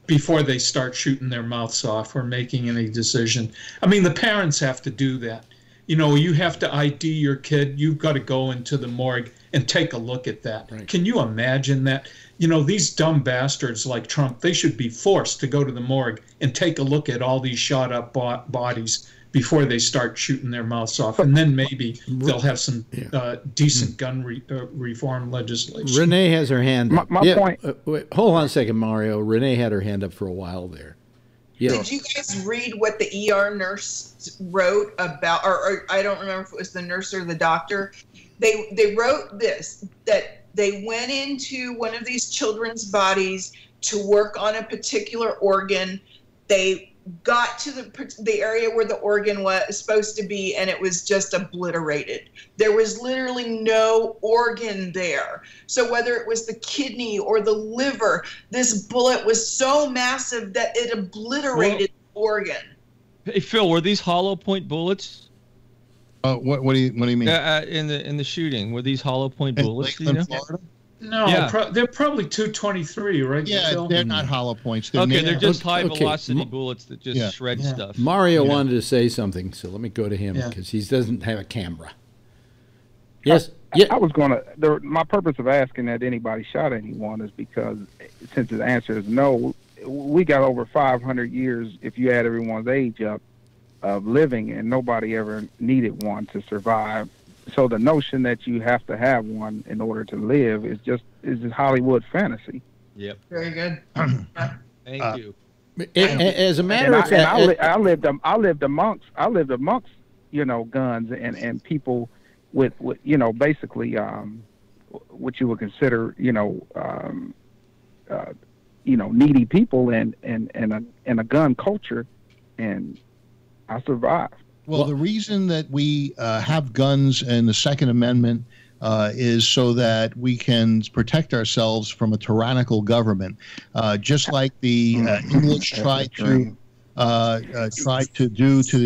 before they start shooting their mouths off or making any decision. I mean, the parents have to do that. You have to ID your kid. You've got to go into the morgue and take a look at that. Right. Can you imagine that? These dumb bastards like Trump, they should be forced to go to the morgue and take a look at all these shot up bodies before they start shooting their mouths off. And then maybe they'll have some decent gun reform legislation. Renee has her hand up. My point. Wait, hold on a second, Mario. Renee had her hand up for a while there. Yeah. Did you guys read what the ER nurse wrote about, or I don't remember if it was the nurse or the doctor? They wrote this, that they went into one of these children's bodies to work on a particular organ. They got to the area where the organ was supposed to be, and it was just obliterated. There was literally no organ there. So whether it was the kidney or the liver, this bullet was so massive that it obliterated the organ. Hey, Phil, were these hollow point bullets? What do you mean? In the shooting, were these hollow point bullets? Lakeland, Florida? No, they're probably 223, right? Yeah, they're not hollow points. They're just high velocity bullets that just shred stuff. Mario wanted to say something, so let me go to him because he doesn't have a camera. Yes. I was going to. My purpose of asking that anybody shot anyone is because, since the answer is no, we got over 500 years, if you add everyone's age up, of living, and nobody ever needed one to survive. So the notion that you have to have one in order to live is just Hollywood fantasy. Yep. Very good. Thank you. As a matter of fact, I lived amongst guns and people with basically what you would consider needy people and a gun culture, and I survived. Well, the reason that we have guns and the Second Amendment is so that we can protect ourselves from a tyrannical government, just like the English tried to tried to do to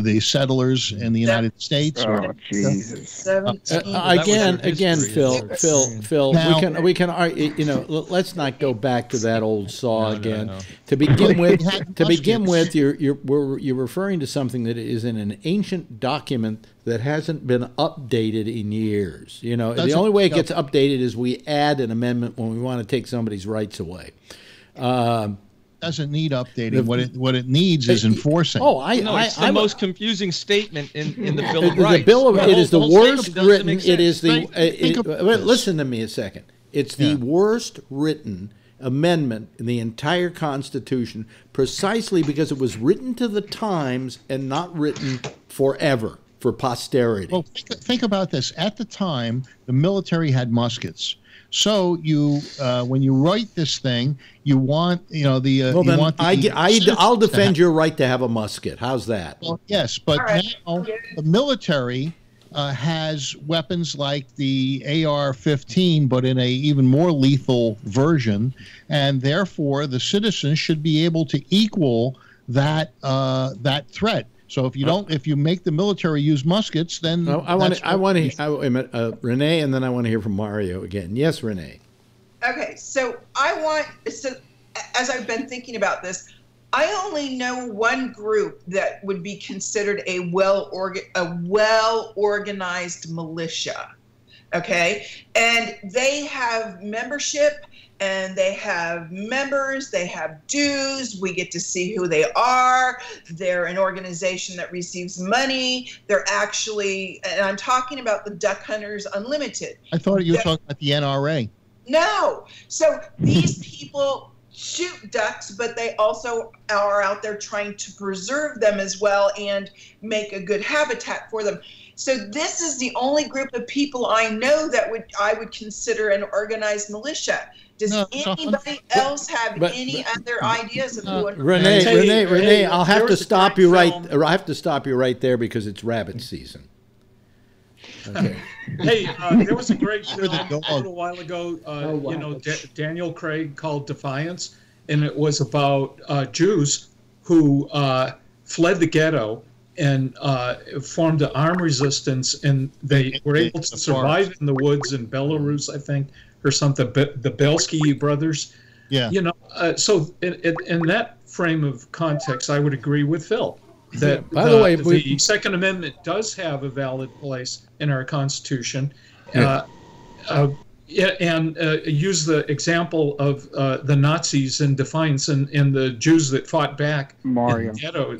the settlers in the United States. Oh, Jesus! Again, Phil. Now, we can argue. Let's not go back to that old saw again. To begin with, you're referring to something that is in an ancient document that hasn't been updated in years. The only way it gets updated is we add an amendment when we want to take somebody's rights away. Doesn't need updating. What it needs is enforcing. It's the most confusing statement in the Bill of Rights. It is the worst written. It is the. Listen to me a second. It's the worst written amendment in the entire Constitution, precisely because it was written to the times and not written forever for posterity. Well, think about this. At the time, the military had muskets. So when you write this thing, you want I'll defend your right to have a musket. How's that? Well, yes, but now the military has weapons like the AR-15, but in a even more lethal version, and therefore the citizens should be able to equal that threat. So if you make the military use muskets, then Renee, and then I want to hear from Mario again. Yes, Renee. Okay, so as I've been thinking about this, I only know one group that would be considered a well-organized militia. Okay, and they have membership. And they have members, they have dues, we get to see who they are, they're an organization that receives money, they're actually, and I'm talking about the Duck Hunters Unlimited. I thought you were talking about the NRA. No, so these people shoot ducks, but they also are out there trying to preserve them as well and make a good habitat for them. So this is the only group of people I know that I would consider an organized militia. Does anybody else have any other ideas of who? Renee, I'll have to stop you right. I have to stop you right there because it's rabbit season. Okay. Hey, there was a great film a little while ago. Daniel Craig called Defiance, and it was about Jews who fled the ghetto and formed an armed resistance, and they were able to survive in the woods in Belarus, I think, or something. The Belsky brothers. Yeah. So in that frame of context, I would agree with Phil that by the way, the Second Amendment does have a valid place in our Constitution. And use the example of the Nazis in Defiance and the Jews that fought back Mario. in the ghetto.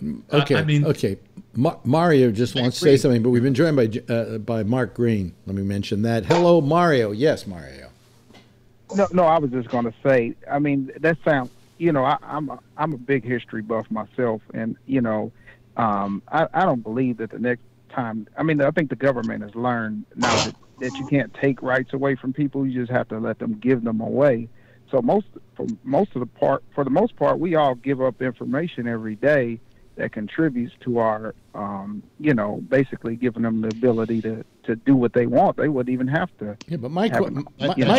Okay. Mario just wants to say something, but we've been joined by Mark Green. Let me mention that. Hello, Mario. Yes, Mario. No, I was just going to say, I mean, that sounds, I'm a big history buff myself, and, I don't believe that the next time, I think the government has learned now that you can't take rights away from people. You just have to let them give them away. So for the most part, we all give up information every day that contributes to our, basically giving them the ability to do what they want. They wouldn't even have to. Yeah, but my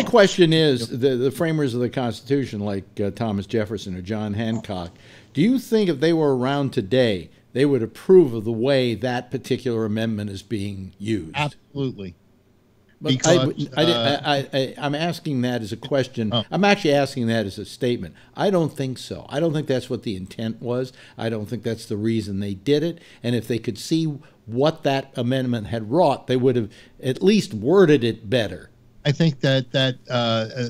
question is, the framers of the Constitution, like Thomas Jefferson or John Hancock, do you think if they were around today, they would approve of the way that particular amendment is being used? Absolutely. But because, I'm asking that as a question. I'm actually asking that as a statement. I don't think so. I don't think that's what the intent was. I don't think that's the reason they did it. And if they could see what that amendment had wrought, they would have at least worded it better. I think that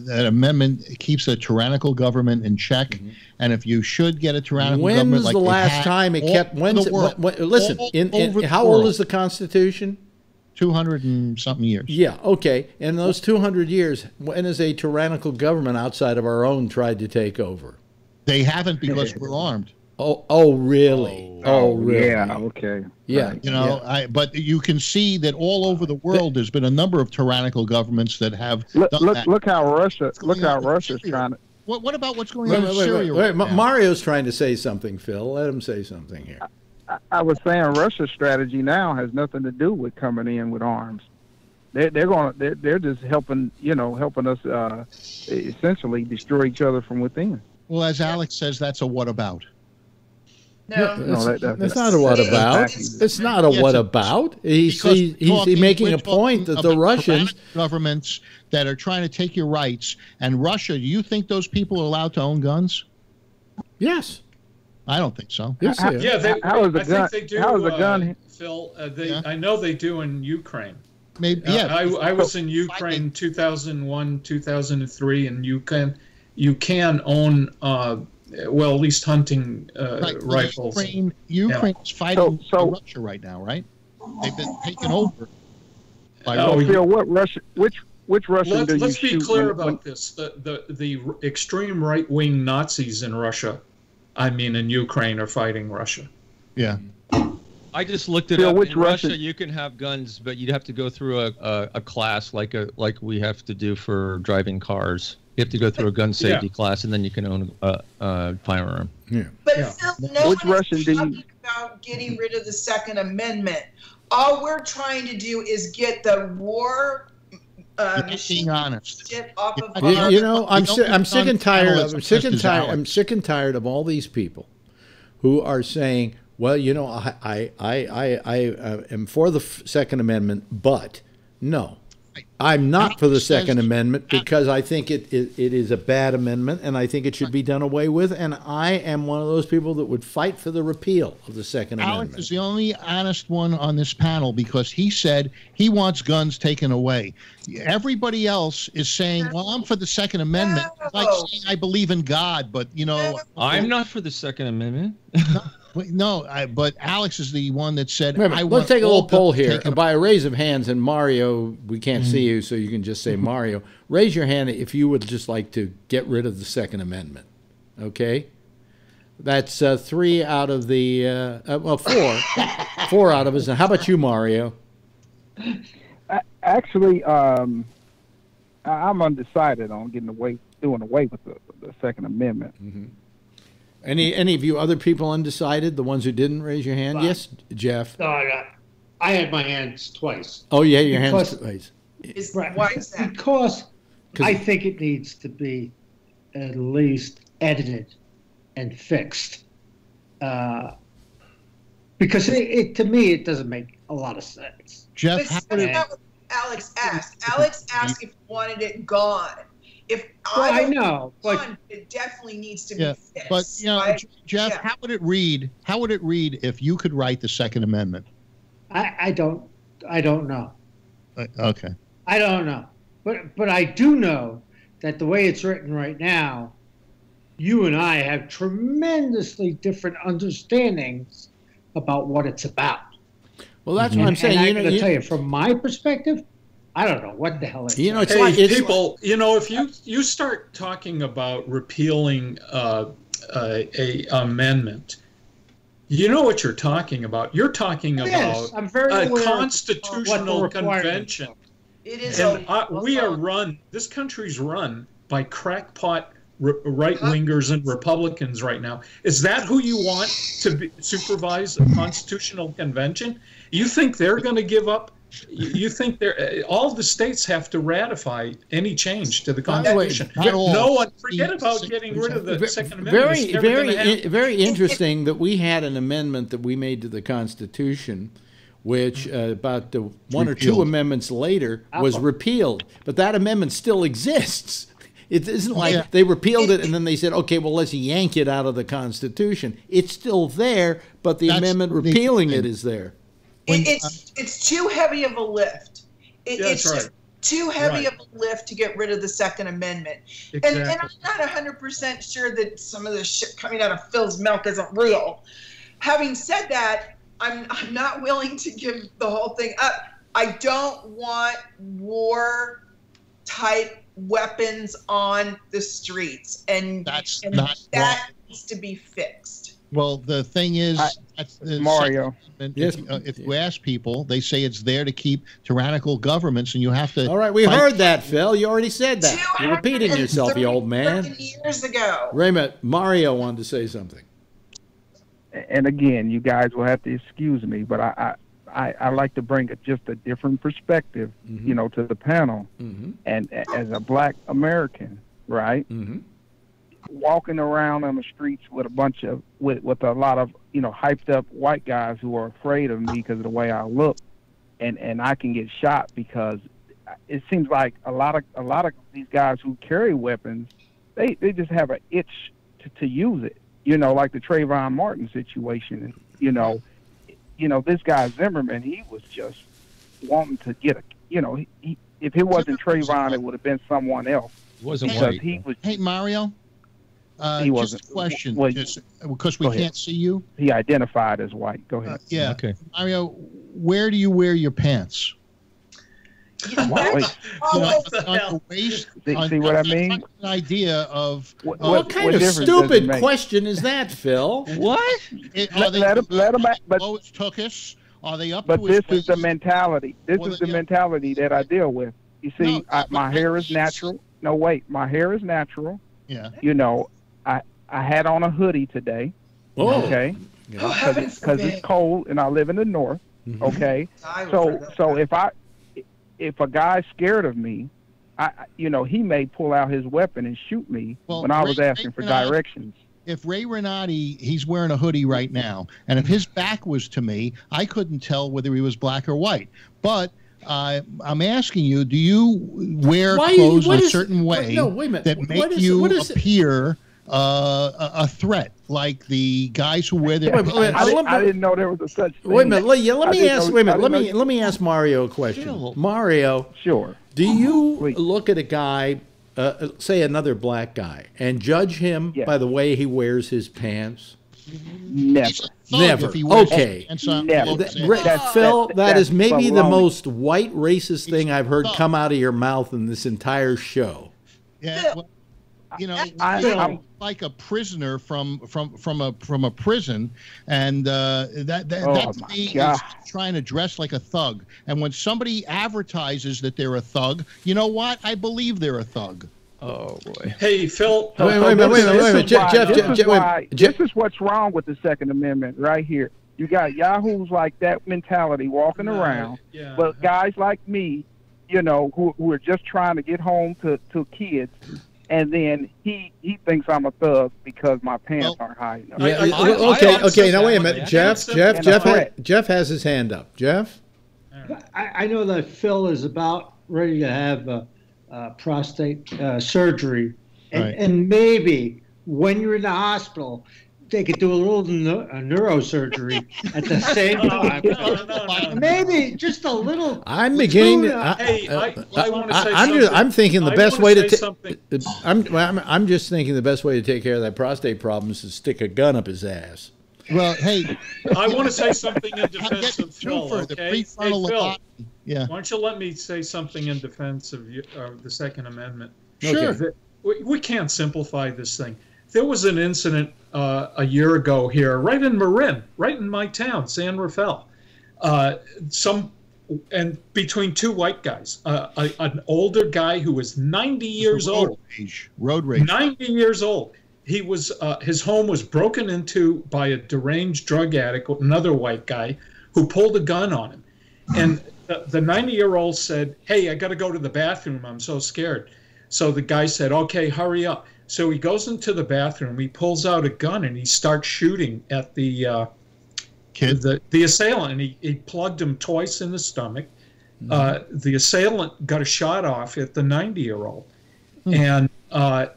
amendment keeps a tyrannical government in check. Mm-hmm. And if you should get a tyrannical government, when's the last time it kept? Listen, how old is the Constitution? 200 and something years. Yeah, okay. In those 200 years, when has a tyrannical government outside of our own tried to take over? They haven't, because we're armed. Oh, really? Oh, really? Yeah, okay. Yeah. But you can see that all over the world there's been a number of tyrannical governments that have done that. Look how Russia's trying to. What about what's going on in Syria? Wait, Mario's trying to say something, Phil. Let him say something here. I was saying Russia's strategy now has nothing to do with coming in with arms. They're just helping us essentially destroy each other from within. Well, as Alex says, that's a what about? No. That's not a what about. It's not a what about. He's making a point that the Russians governments that are trying to take your rights, and Russia. Do you think those people are allowed to own guns? Yes. I don't think so. Yes, I think they do. How is a gun? Phil, I know they do in Ukraine. Maybe. Yeah. I was in Ukraine 2001, 2003, and you can own well, at least hunting rifles. Ukraine's fighting Russia right now, right? They've been taken over by Russia. Phil, which Russian do you Let's be shoot clear about this. The extreme right-wing Nazis in Russia, in Ukraine, are fighting Russia. Yeah. I just looked it up. In Russia, you can have guns, but you'd have to go through a class like we have to do for driving cars. You have to go through a gun safety class, and then you can own a firearm. Yeah. But Phil, no one is talking about getting rid of the Second Amendment. All we're trying to do is get the war being honest. shit off of I'm sick and tired of all these people who are saying, well, I am for the Second Amendment, but no, I'm not for the Second Amendment because I think it is a bad amendment and I think it should be done away with. And I am one of those people that would fight for the repeal of the Second Amendment. Alex is the only honest one on this panel because he said he wants guns taken away. Everybody else is saying, well, I'm for the Second Amendment. It's like saying I believe in God, but, I'm not for the Second Amendment. No, but Alex is the one that said, let's take a little poll here. By a raise of hands, and Mario, we can't see you, so you can just say Mario. Raise your hand if you would just like to get rid of the Second Amendment. Okay? That's 3 out of the, 4. 4 out of us. Now, how about you, Mario? Actually, I'm undecided on doing away with the Second Amendment. Mm-hmm. Any of you other people undecided? The ones who didn't raise your hand? Yes, Jeff. No, I had my hands twice. Oh, you had your hands twice. Why is that? Because I think it needs to be at least edited and fixed. Because to me, it doesn't make a lot of sense. Jeff, that's not what Alex asked. Alex asked if he wanted it gone. I know, but it definitely needs to be fixed. But Jeff, how would it read? How would it read if you could write the Second Amendment? I don't know. Okay. I don't know, but I do know that the way it's written right now, you and I have tremendously different understandings about what it's about. Well, that's what I'm saying. And I'm going to tell you, from my perspective, I don't know what the hell it's. People, if you start talking about repealing a amendment, you know what you're talking about. You're talking about a constitutional convention. It is. This country's run by crackpot right-wingers and Republicans right now. Is that who you want to supervise a constitutional convention? You think they're going to give up? You think all the states have to ratify any change to the Constitution? No one. Forget about getting rid of the Second Amendment. Very interesting that we had an amendment that we made to the Constitution, which about 1 or 2 amendments later was repealed. But that amendment still exists. It isn't like they repealed it and then they said, okay, well, let's yank it out of the Constitution. It's still there, but the amendment repealing it is there. It's too heavy of a lift. It's just too heavy of a lift to get rid of the Second Amendment. Exactly. And I'm not 100% sure that some of the shit coming out of Phil's mouth isn't real. Having said that, I'm not willing to give the whole thing up. I don't want war-type weapons on the streets, and that needs to be fixed. Well, the thing is, Mario. If you ask people, they say it's there to keep tyrannical governments, and you have to. All right, we heard that, Phil. You already said that. You're repeating yourself, you old man. Years ago. Raymond, Mario wanted to say something. And again, you guys will have to excuse me, but I like to bring just a different perspective, to the panel. Mm-hmm. And as a Black American, right? Mm-hmm. walking around on the streets with with a lot of hyped up white guys who are afraid of me because of the way I look, and I can get shot because it seems like a lot of these guys who carry weapons, they just have an itch to use it. Like the Trayvon Martin situation. This guy Zimmerman, he was just wanting to get if it wasn't Trayvon, it would have been someone else. It wasn't because white. Hey, Mario. He just wasn't. a question, Well, because we can't see you. He identified as white. Go ahead. Yeah. Okay. Mario, where do you wear your pants? Wait, Oh, what the On hell? the waist? see what I mean? An idea of What kind of difference does it stupid make? question is that, Phil? What? Are they Let him back, but below his tuchus? Are they up but to his this is the waist? mentality. This Well, is the yeah. mentality that I deal with. You see, No, my hair is natural. No, wait, my hair is natural. Yeah. I had on a hoodie today. Oh, Okay, Oh, heaven because forbid. it's cold and I live in the north. Mhm. Okay, I would so forget if a guy's scared of me, he may pull out his weapon and shoot me Well, when I was Ray- asking for Ray Renati- directions. If Ray Renati, he's wearing a hoodie right now, and if his back was to me, I couldn't tell whether he was black or white. But I'm asking you, do you wear clothes a certain way No, wait a minute. that What make is- you what is it? appear a threat, like the guys who wear their Wait, wait, pants? I didn't know there was a such thing. Wait a minute. Let I me didn't ask. know- Wait a I minute. didn't know Let me ask Mario a question. Phil. Mario, Sure. do you Please. look at a guy, say another black guy, and judge him Yes. by the way he wears his pants? Never. He's a thug Never. if he wears Okay. his pants on Never. below his That- ass. that's- Phil, that is that's maybe the baloney. most white racist thing I've heard thug. come out of your mouth in this entire show. Yeah, well, I'm like a prisoner from a prison, and that's my me God. is trying to dress like a thug. And when somebody advertises that they're a thug, you know what? I believe they're a thug. Oh boy. Hey, Phil. Wait a minute. This is what's wrong with the Second Amendment right here. You got yahoos like that mentality walking around, Yeah. but guys like me, who are just trying to get home to kids, and then he thinks I'm a thug because my pants aren't high enough. Okay. Now wait a minute, Jeff. threat. Jeff has his hand up. Jeff. I know that Phil is about ready to have prostate surgery, and maybe when you're in the hospital, they could do a little neurosurgery at the same time. No. Maybe just a little. I'm beginning. Hey, I want to say something. I'm thinking the I best wanna way say to. something. I'm just thinking the best way to take care of that prostate problem is to stick a gun up his ass. Well, hey, I want to say something in I'm defense getting of Phil. for the Okay? prefrontal Hey, Phil, lobotomy. Yeah, why don't you let me say something in defense of the Second Amendment? Sure. We can't simplify this thing. There was an incident a year ago here, right in Marin, right in my town, San Rafael. Between two white guys, an older guy who was 90 years old. Road rage. 90 years old. He was his home was broken into by a deranged drug addict, another white guy, who pulled a gun on him. And the 90-year-old said, "Hey, I got to go to the bathroom. I'm so scared." So the guy said, "Okay, hurry up." So he goes into the bathroom. He pulls out a gun and he starts shooting at the Kid. the assailant. And he plugged him twice in the stomach. The assailant got a shot off at the 90-year-old, and the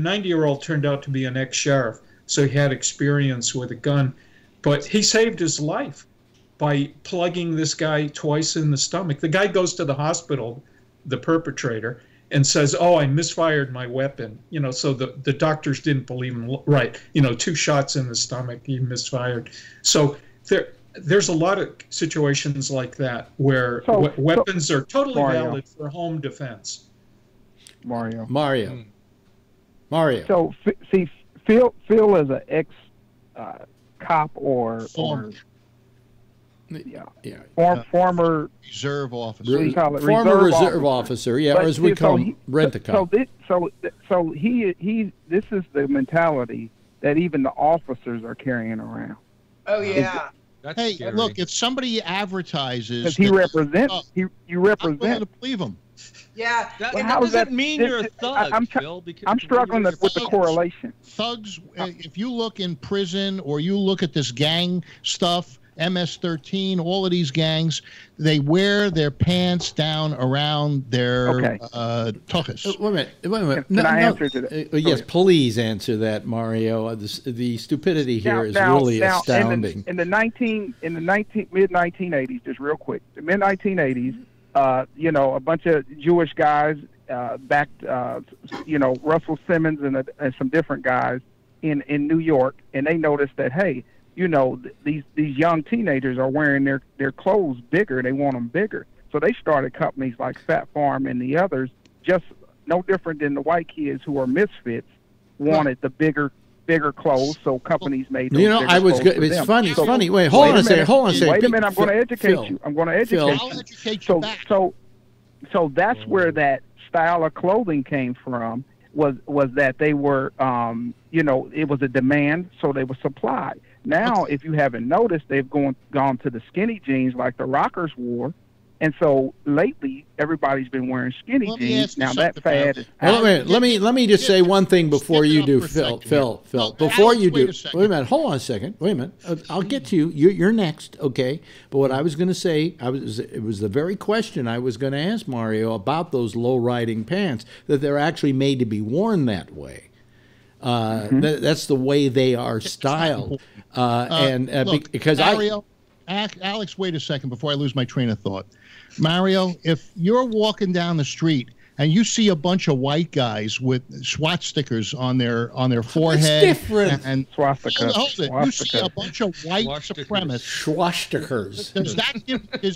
90-year-old turned out to be an ex-sheriff, so he had experience with a gun, but he saved his life by plugging this guy twice in the stomach. The guy goes to the hospital, the perpetrator, and says, "Oh, I misfired my weapon." So the doctors didn't believe him. Right, 2 shots in the stomach, he misfired. So there's a lot of situations like that where weapons are totally valid for home defense. Mario. So see, Phil is an ex cop or Former former reserve officer. what do you call it? Former reserve officer, yeah, But or as we see, call so him, rent-a-cop. So he this is the mentality that even the officers are carrying around. Oh yeah. That's Hey, scary. look, if somebody advertises Because he that- represents, Oh, you I'm willing represent. to believe him. Yeah. That, Well, that how is doesn't that- mean you're a thug, Phil. Because I'm struggling with the correlation. Thugs, if you look in prison or you look at this gang stuff, MS-13, all of these gangs, they wear their pants down around their tuchus. Wait a minute. Can I answer to that? Yes, please answer that, Mario. The stupidity here is really astounding. In the mid 1980s, just real quick, the mid 1980s, a bunch of Jewish guys backed, Russell Simmons and some different guys in New York, and they noticed that, hey, these young teenagers are wearing their clothes bigger. They want them bigger. So they started companies like Fat Farm and the others, just no different than the white kids who are misfits, wanted the bigger clothes. So companies made those bigger clothes for it's them. funny. So, funny. Wait, hold on a second. Wait a minute. I'm going to educate you. I'll educate you back. So that's where that style of clothing came from. Was that they were, it was a demand, so they were supplied. Now, if you haven't noticed, they've gone to the skinny jeans like the rockers wore, and so lately everybody's been wearing skinny jeans. Now that fad is. Let me just say one thing before you do, Phil. Before you do, wait a minute. Hold on a second. Wait a minute. I'll get to you. You're next, okay? But what I was going to say, it was the very question I was going to ask Mario about those low-riding pants, that they're actually made to be worn that way. That's the way they are styled. Because Mario, Alex, wait a second before I lose my train of thought. Mario, if you're walking down the street and you see a bunch of white guys with SWAT stickers on their forehead, it's different. And swastika. You see a bunch of white supremacists. Swastikas. Does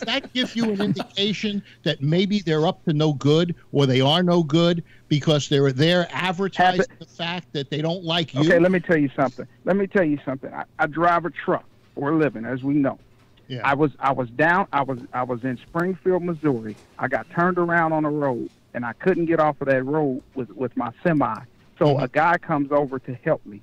that give you an indication that maybe they're up to no good, or they are no good because they're there advertising the fact that they don't like you? Okay, let me tell you something. I drive a truck for a living, as we know. Yeah. I was in Springfield, Missouri. I got turned around on the road, and I couldn't get off of that road with my semi. So a guy comes over to help me.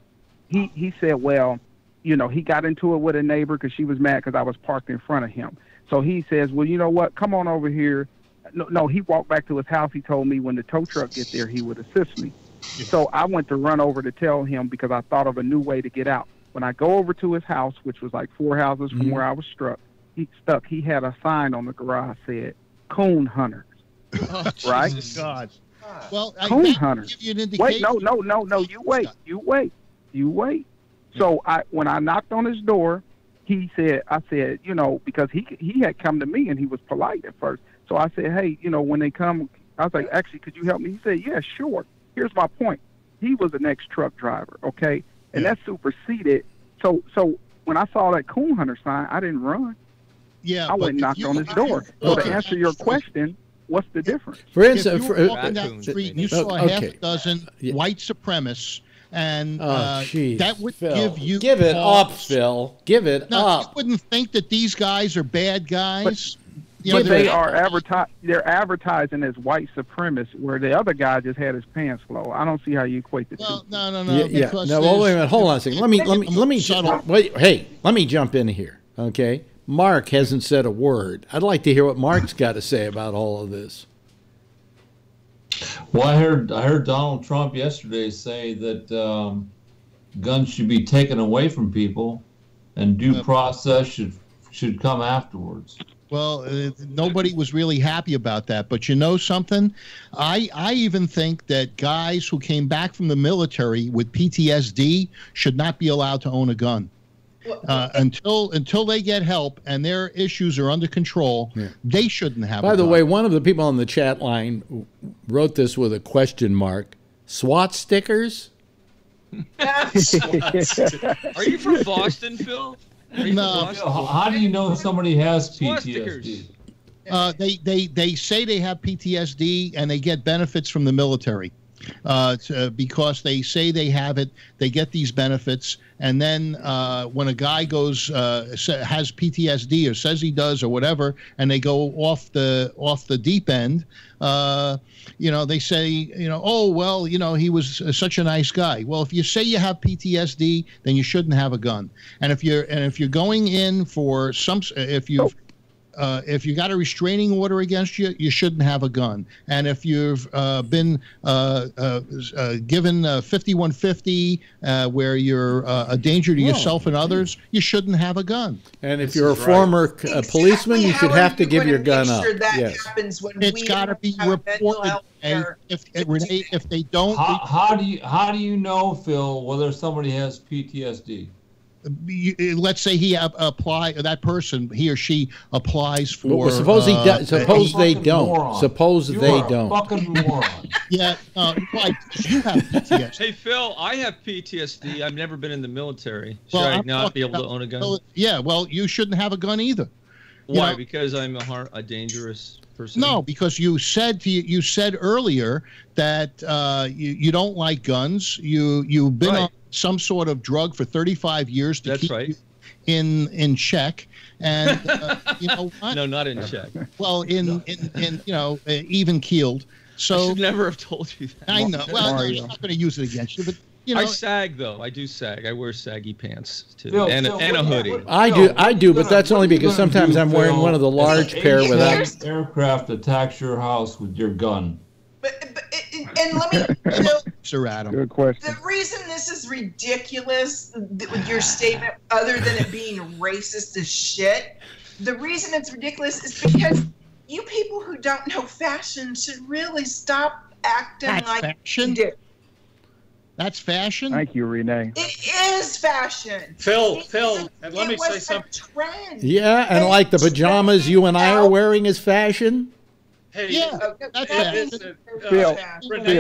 He said, well, he got into it with a neighbor because she was mad because I was parked in front of him. So he says, well, you know what? Come on over here. No, he walked back to his house. He told me when the tow truck gets there, he would assist me. Yeah. So I went to run over to tell him because I thought of a new way to get out. When I go over to his house, which was like 4 houses from where I was stuck, he had a sign on the garage said, "Coon Hunters." Oh, right? Jesus God. Well, Coon Hunters. Give you an indication. Wait, no. You wait. So when I knocked on his door, I said, because he had come to me and he was polite at first. So I said, hey, when they come, I was like, actually, could you help me? He said, yeah, sure. Here's my point. He was an ex-truck driver, okay? And that superseded. So when I saw that Coon Hunter sign, I didn't run. Yeah, I went and knocked on his door. So to answer your question, what's the difference? For instance, if you were walking down the street and you saw half a dozen white supremacists, and that would Phil, give it up, Phil. Give it up. You wouldn't think that these guys are bad guys. But they're advertising as white supremacists, where the other guy just had his pants low. I don't see how you equate the two. No. Yeah. No, wait a minute. Hold on a second. Let me jump in here. Okay. Mark hasn't said a word. I'd like to hear what Mark's got to say about all of this. Well, I heard Donald Trump yesterday say that guns should be taken away from people, and due process should come afterwards. Well, nobody was really happy about that. But you know something? I even think that guys who came back from the military with PTSD should not be allowed to own a gun. Until they get help and their issues are under control, they shouldn't have. By the way, one of the people on the chat line wrote this with a question mark. SWAT stickers? Are you from Boston, Phil? No. How do you know somebody has PTSD? They say they have PTSD and they get benefits from the military. Because they say they have it, they get these benefits, and then when a guy has PTSD or says he does or whatever, and they go off the deep end, they say, oh well, he was such a nice guy. Well, if you say you have PTSD, then you shouldn't have a gun. And if you're going in for if you got a restraining order against you, you shouldn't have a gun. And if you've been given 5150 where you're a danger to yourself and others, you shouldn't have a gun. And if you're a former policeman, you should have to give your gun up. That happens when it's got to be reported. And if they don't, how do you know, Phil, whether somebody has PTSD? Let's say he that person, he or she applies for. Well, suppose he does. Suppose they don't. Moron. Suppose You're they a don't. Fucking moron. Yeah, like you have PTSD. Hey Phil, I have PTSD. I've never been in the military. Should Well, I I'm not be talking able to own a gun? Yeah, well, you shouldn't have a gun either. Why? Because I'm a dangerous person. No, because you said earlier that you don't like guns. You've been on some sort of drug for 35 years to keep you in check, and you know what? No, not in check. Well, in even keeled. So I should never have told you that. I know. Well, I'm not going to use it against you, but you know. I sag though. I do sag. I wear saggy pants too, Phil, and a hoodie. I do, but that's only because sometimes I'm wearing one of the large pair without. Aircraft attacks your house with your gun. And let me, Sir Adam. Good question. the reason this is ridiculous, with your statement, other than it being racist as shit, the reason it's ridiculous is because you people who don't know fashion should really stop acting like fashion. you do. That's fashion. Thank you, Renee. It is fashion. Phil, and let me say It something. was a trend. Yeah, and like the pajamas you and I are wearing is fashion. Hey, Yeah, that's listen, Phil, Renee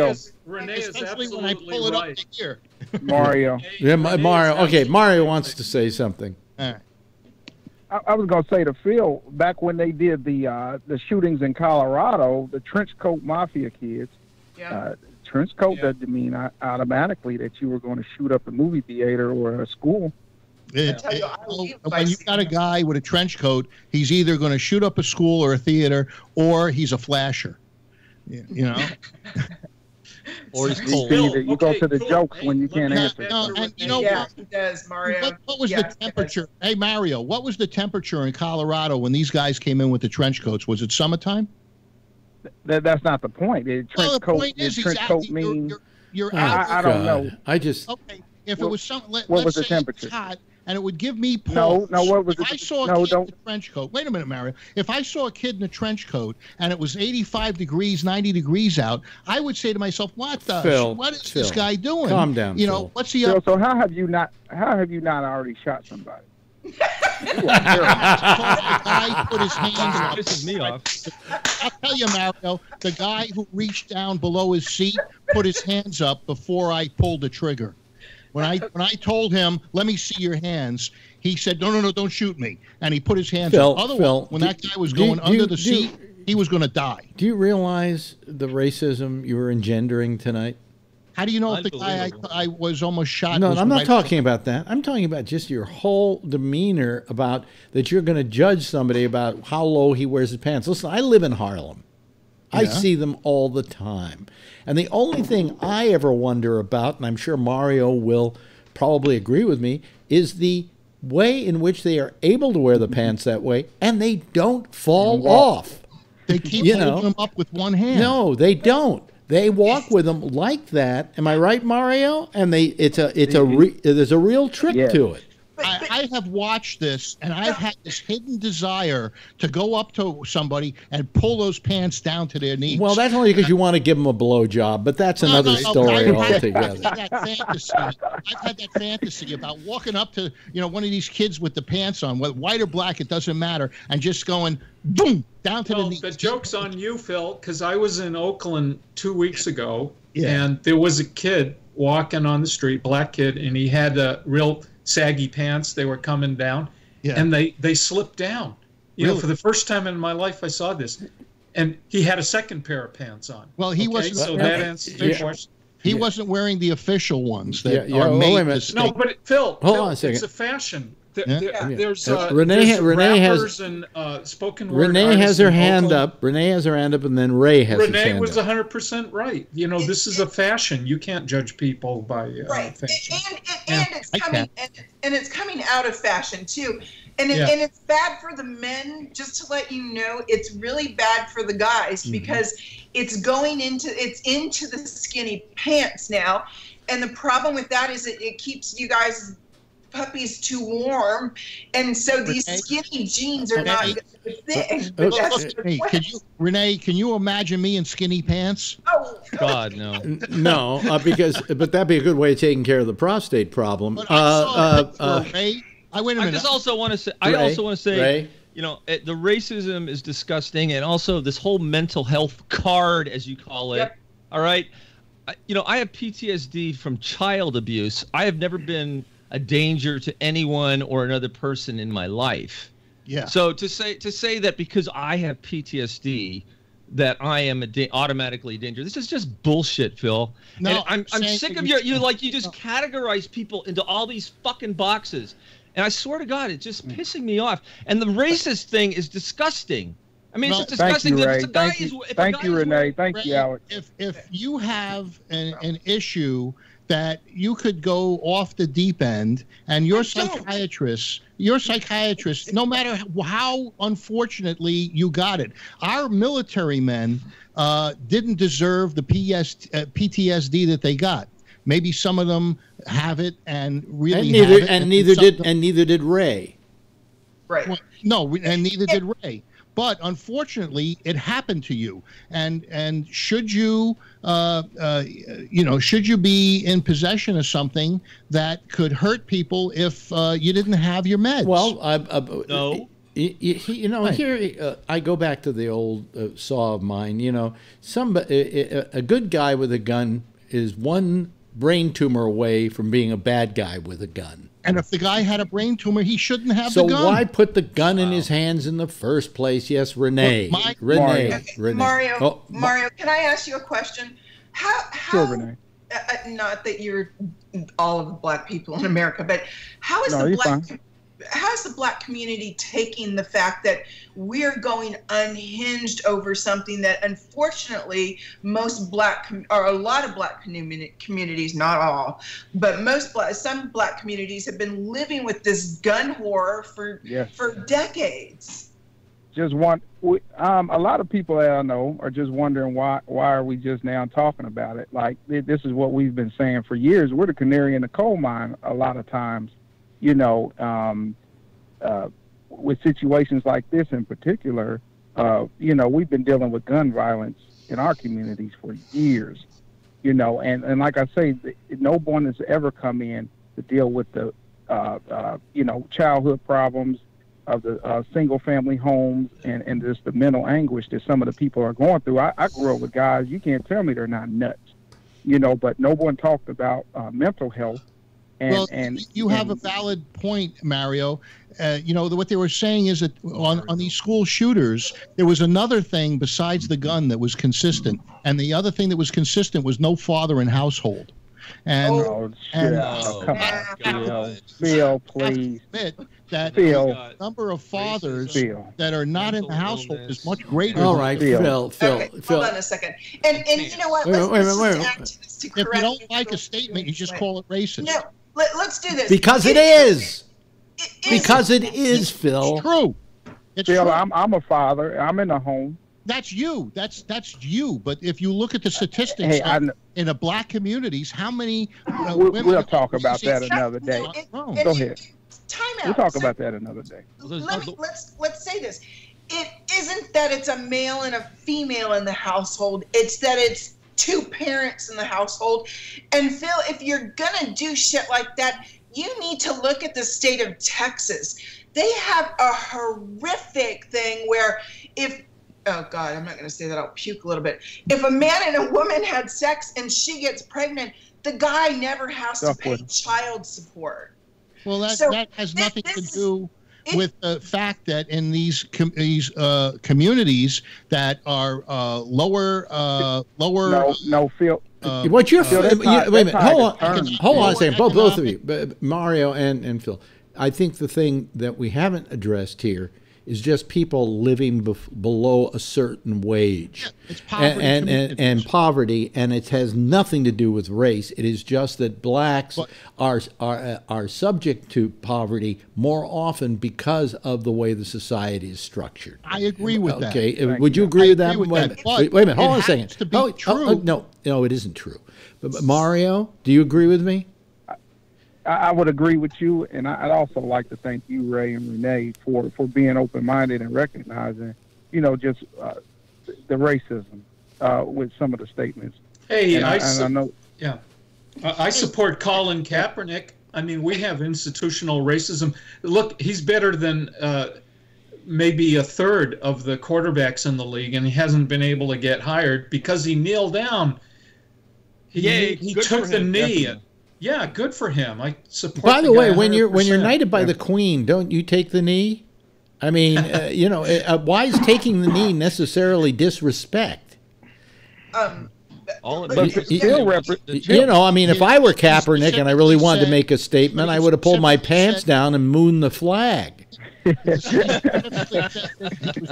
is especially when I pull it absolutely up to here. Mario. Yeah, Mario. Okay, Mario wants to say something. All right. I was going to say to Phil, back when they did the shootings in Colorado, the trench coat mafia kids, trench coat doesn't mean automatically that you were going to shoot up a movie theater or a school. When you got a guy with a trench coat, he's either going to shoot up a school or a theater, or he's a flasher. You know. Or he's cold. You go to the jokes when you can't answer. And you know what? He does, Mario. What was the temperature? Hey, Mario, what was the temperature in Colorado when these guys came in with the trench coats? Was it summertime? That's not the point. Trench coat means. You're out. I don't know. Okay. If it was what was the temperature? It's hot, and it would give me pause. No. What was if I saw a kid in a trench coat. Wait a minute, Mario. If I saw a kid in a trench coat and it was 85 degrees, 90 degrees out, I would say to myself, "What is this guy doing? Calm down. You know, Phil. what's he Phil, up?" so how have you not already shot somebody? I put his hands up. Pisses me off. I'll tell you, Mario, the guy who reached down below his seat put his hands up before I pulled the trigger. When I told him, "Let me see your hands," he said, "No, don't shoot me," and he put his hands up. Otherwise, when that guy was going under the seat, he was going to die. Do you realize the racism you were engendering tonight? How do you know if the guy I was almost shot? No, I'm not talking about that. I'm talking about just your whole demeanor about that you're going to judge somebody about how low he wears his pants. Listen, I live in Harlem. I see them all the time. And the only thing I ever wonder about, and I'm sure Mario will probably agree with me, is the way in which they are able to wear the pants that way and they don't fall off. They keep holding them up with one hand. No, they don't. They walk with them like that. Am I right, Mario? And there's a real trick to it. I have watched this, and I've had this hidden desire to go up to somebody and pull those pants down to their knees. Well, that's only because you want to give them a blowjob, but that's another story altogether. I've had that fantasy about walking up to one of these kids with the pants on, whether white or black, it doesn't matter, and just going boom down to the knees. The joke's on you, Phil, because I was in Oakland 2 weeks ago, and there was a kid walking on the street, black kid, and he had a real saggy pants. They were coming down, and they slipped down. You know, for the first time in my life, I saw this, and he had a second pair of pants on. Well, he wasn't. So that answers the question. He wasn't wearing the official ones that are made. No, but Phil, hold on a second. It's a fashion. There's Renee rappers has and spoken word. Renee has her hand vocal. up. Renee has her hand up, and then Ray has his Renee hand was up. 100% right. You know, this is a fashion. You can't judge people by fashion. And it's coming out of fashion too. And it's bad for the men. Just to let you know, it's really bad for the guys because it's into the skinny pants now. And the problem with that is it keeps you guys puppies too warm, and so these skinny jeans are not good fit. Renee, can you imagine me in skinny pants? Oh God, no. No, but that'd be a good way of taking care of the prostate problem. But Ray, wait a minute. I also want to say, Ray? you know, the racism is disgusting, and also this whole mental health card, as you call it. Yep. All right, you know, I have PTSD from child abuse. I have never been a danger to anyone or another person in my life. Yeah. So to say that because I have PTSD that I am automatically a danger, this is just bullshit, Phil. No, and I'm sick of you just categorize people into all these fucking boxes. And I swear to God, it's just pissing me off. And the racist thing is disgusting. I mean, it's just disgusting. Thank you, Renee. Thank you, Alex. If you have an issue that you could go off the deep end, and your psychiatrist, no matter how unfortunately you got it, our military men didn't deserve the PTSD that they got. Maybe some of them have it and really have it, and neither did Ray. Right. Well, no, and neither did Ray. But unfortunately, it happened to you. And should you, should you be in possession of something that could hurt people if you didn't have your meds? Well, no. Here I go back to the old saw of mine. You know, a good guy with a gun is one brain tumor away from being a bad guy with a gun. And if the guy had a brain tumor, he shouldn't have the gun. So why put the gun in his hands in the first place? Yes, Renee. Renee. Mario, can I ask you a question? Sure, Renee. Not that you're all of the black people in America, but how is the black community taking the fact that we're going unhinged over something that unfortunately a lot of black communities, not all, but some black communities have been living with this gun horror for decades. A lot of people that I know are just wondering why are we just now talking about it? Like, this is what we've been saying for years. We're the canary in the coal mine a lot of times. You know, with situations like this in particular, we've been dealing with gun violence in our communities for years, and like I say, no one has ever come in to deal with the, childhood problems of the single family homes and just the mental anguish that some of the people are going through. I grew up with guys, you can't tell me they're not nuts, but no one talked about mental health. You have a valid point, Mario. What they were saying is that on these school shooters, there was another thing besides the gun that was consistent. And the other thing that was consistent was no father in household. And, come on, Phil, please. That the number of fathers that are not in the household is much greater. All right, Phil. Okay, hold on a second. And you know what? Let's if you don't like a statement, you just call it racist. No, let's do this. Because it is. Because it is, Phil. It's true. Phil, I'm a father. I'm in a home. That's you. That's you. But if you look at the statistics in the black communities, how many women? We'll talk about that another day. Go ahead. Time out. We'll talk about that another day. Let's say this. It isn't that it's a male and a female in the household. It's that it's two parents in the household. And Phil, if you're gonna do shit like that, you need to look at the state of Texas. They have a horrific thing where oh God, I'm not going to say that. I'll puke a little bit. If a man and a woman had sex and she gets pregnant, the guy never has to pay child support. Well, that has nothing to do with the fact that in these communities that are lower. No, Phil. Wait a minute. Hold on a second. Both of you, Mario and Phil. I think the thing that we haven't addressed here is just people living below a certain wage. Yeah, it's poverty and poverty, and it has nothing to do with race. It is just that blacks are subject to poverty more often because of the way the society is structured. I agree with that. Okay, would you agree with that? Wait a minute, hold on a second. To be true. No, it isn't true. But Mario, do you agree with me? I would agree with you, and I'd also like to thank you, Ray and Renee, for being open-minded and recognizing, just the racism with some of the statements. Hey, I know. Yeah, I support Colin Kaepernick. I mean, we have institutional racism. Look, he's better than maybe a third of the quarterbacks in the league, and he hasn't been able to get hired because he kneeled down. He took the knee. Definitely. Yeah, good for him. I support. By the way, when 100%. you're knighted by the Queen, don't you take the knee? I mean, why is taking the knee necessarily disrespect? All but still if I were Kaepernick and I really wanted to make a statement, I would have pulled my pants down and mooned the flag. He was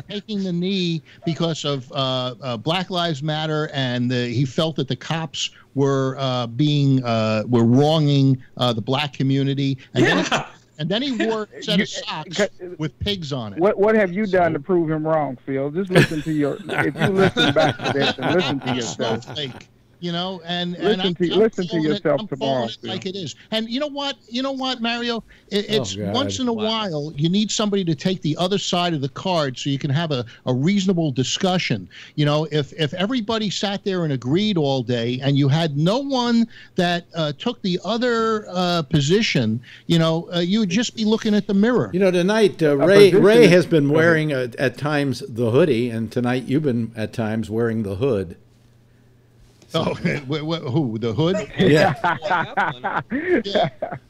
taking the knee because of Black Lives Matter, and he felt that the cops were wronging the black community. And then he wore a set of socks with pigs on it. What have you done to prove him wrong, Phil? Just listen to if you listen back to this and listen to yourself. Listen to yourself tomorrow. Like it is. And you know what, Mario? It's once in a while you need somebody to take the other side of the card so you can have a reasonable discussion. If everybody sat there and agreed all day and you had no one that took the other position, you would just be looking at the mirror. Tonight Ray has been wearing at times the hoodie, and tonight you've been at times wearing the hood. So. Oh, who? The hood? Yeah.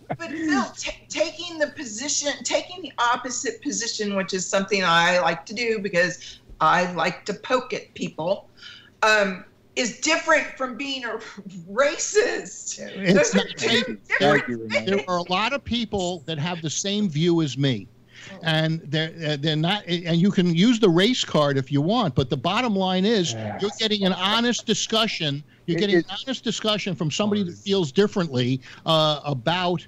But Phil, taking the opposite position, which is something I like to do because I like to poke at people, is different from being a racist. It's not there are a lot of people that have the same view as me. And they're not, and you can use the race card if you want, but the bottom line is you're getting an honest discussion. You're getting an honest discussion from somebody that feels differently about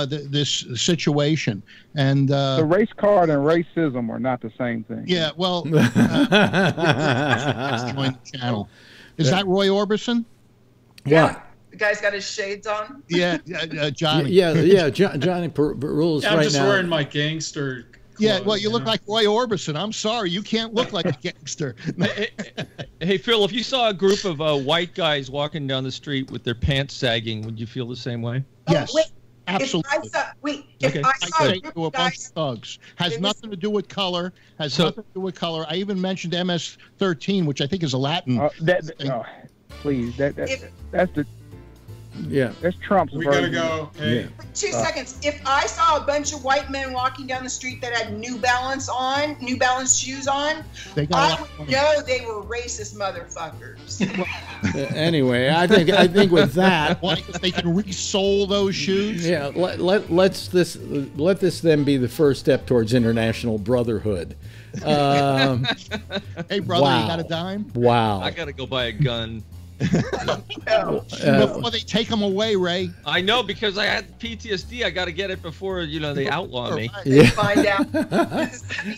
this situation. And the race card and racism are not the same thing. Yeah, well, join the channel. Is that Roy Orbison? Yeah. The guy's got his shades on. Yeah, Johnny. Yeah, Johnny rules right now. I'm just wearing my gangster clothes. Yeah, well, you look like Roy Orbison. I'm sorry, you can't look like a gangster. Hey, Phil, if you saw a group of white guys walking down the street with their pants sagging, would you feel the same way? Yes. Absolutely. If I saw a group of bunch of thugs. Has nothing to do with color. Nothing to do with color. I even mentioned MS-13, which I think is a Latin. Please, that's the. Yeah, that's Trump's We version. gotta go. Hey. Yeah. 2 seconds. If I saw a bunch of white men walking down the street that had New Balance shoes on, I would know they were racist motherfuckers. Anyway, I think with that, they can resole those shoes. Yeah, let this then be the first step towards international brotherhood. Hey, brother, you got a dime? Wow. I gotta go buy a gun. Before they take them away, Ray. I know, because I had PTSD. I got to get it before they outlaw me. Yeah. Find out.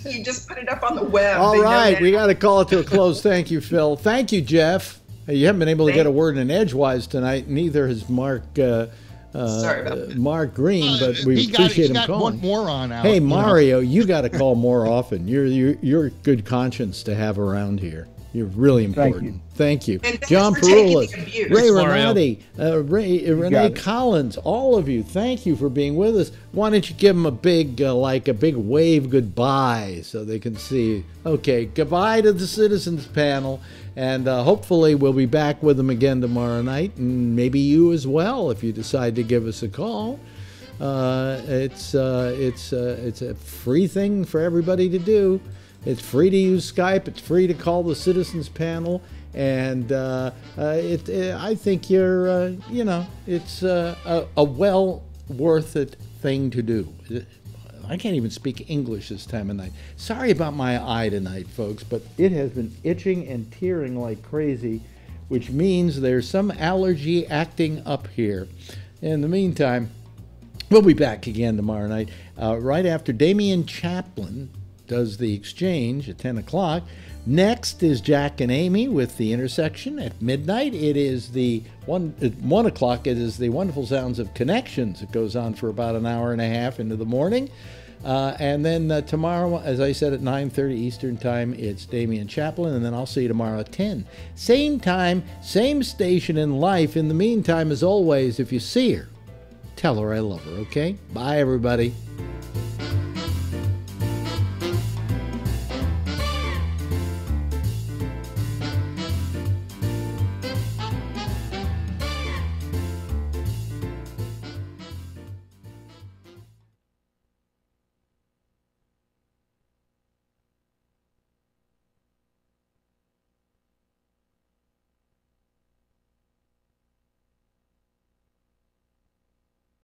You just put it up on the web. All right, we got to call it to a close. Thank you, Phil. Thank you, Jeff. Hey, you haven't been able to get a word in edgewise tonight. Neither has Mark. Sorry about that. Mark Green, but we appreciate him calling. One more on out. Hey, Mario, you got to call more often. You're good conscience to have around here. You're really important. Thank you. John Perulis, Ray Renati, Renee Collins, all of you, thank you for being with us. Why don't you give them a big wave goodbye so they can see. Okay, goodbye to the Citizens Panel, and hopefully we'll be back with them again tomorrow night, and maybe you as well if you decide to give us a call. It's a free thing for everybody to do. It's free to use Skype. It's free to call the Citizens Panel, and I think it's a well worth it thing to do. I can't even speak English this time of night. Sorry about my eye tonight, folks, but it has been itching and tearing like crazy, which means there's some allergy acting up here. In the meantime, we'll be back again tomorrow night, right after Damian Chaplin does the exchange at 10 o'clock. Next is Jack and Amy with The Intersection at midnight. It is at 1 o'clock. It is the Wonderful Sounds of Connections. It goes on for about an hour and a half into the morning. And then tomorrow, as I said, at 9:30 Eastern Time, it's Damian Chaplin. And then I'll see you tomorrow at 10. Same time, same station in life. In the meantime, as always, if you see her, tell her I love her, okay? Bye, everybody.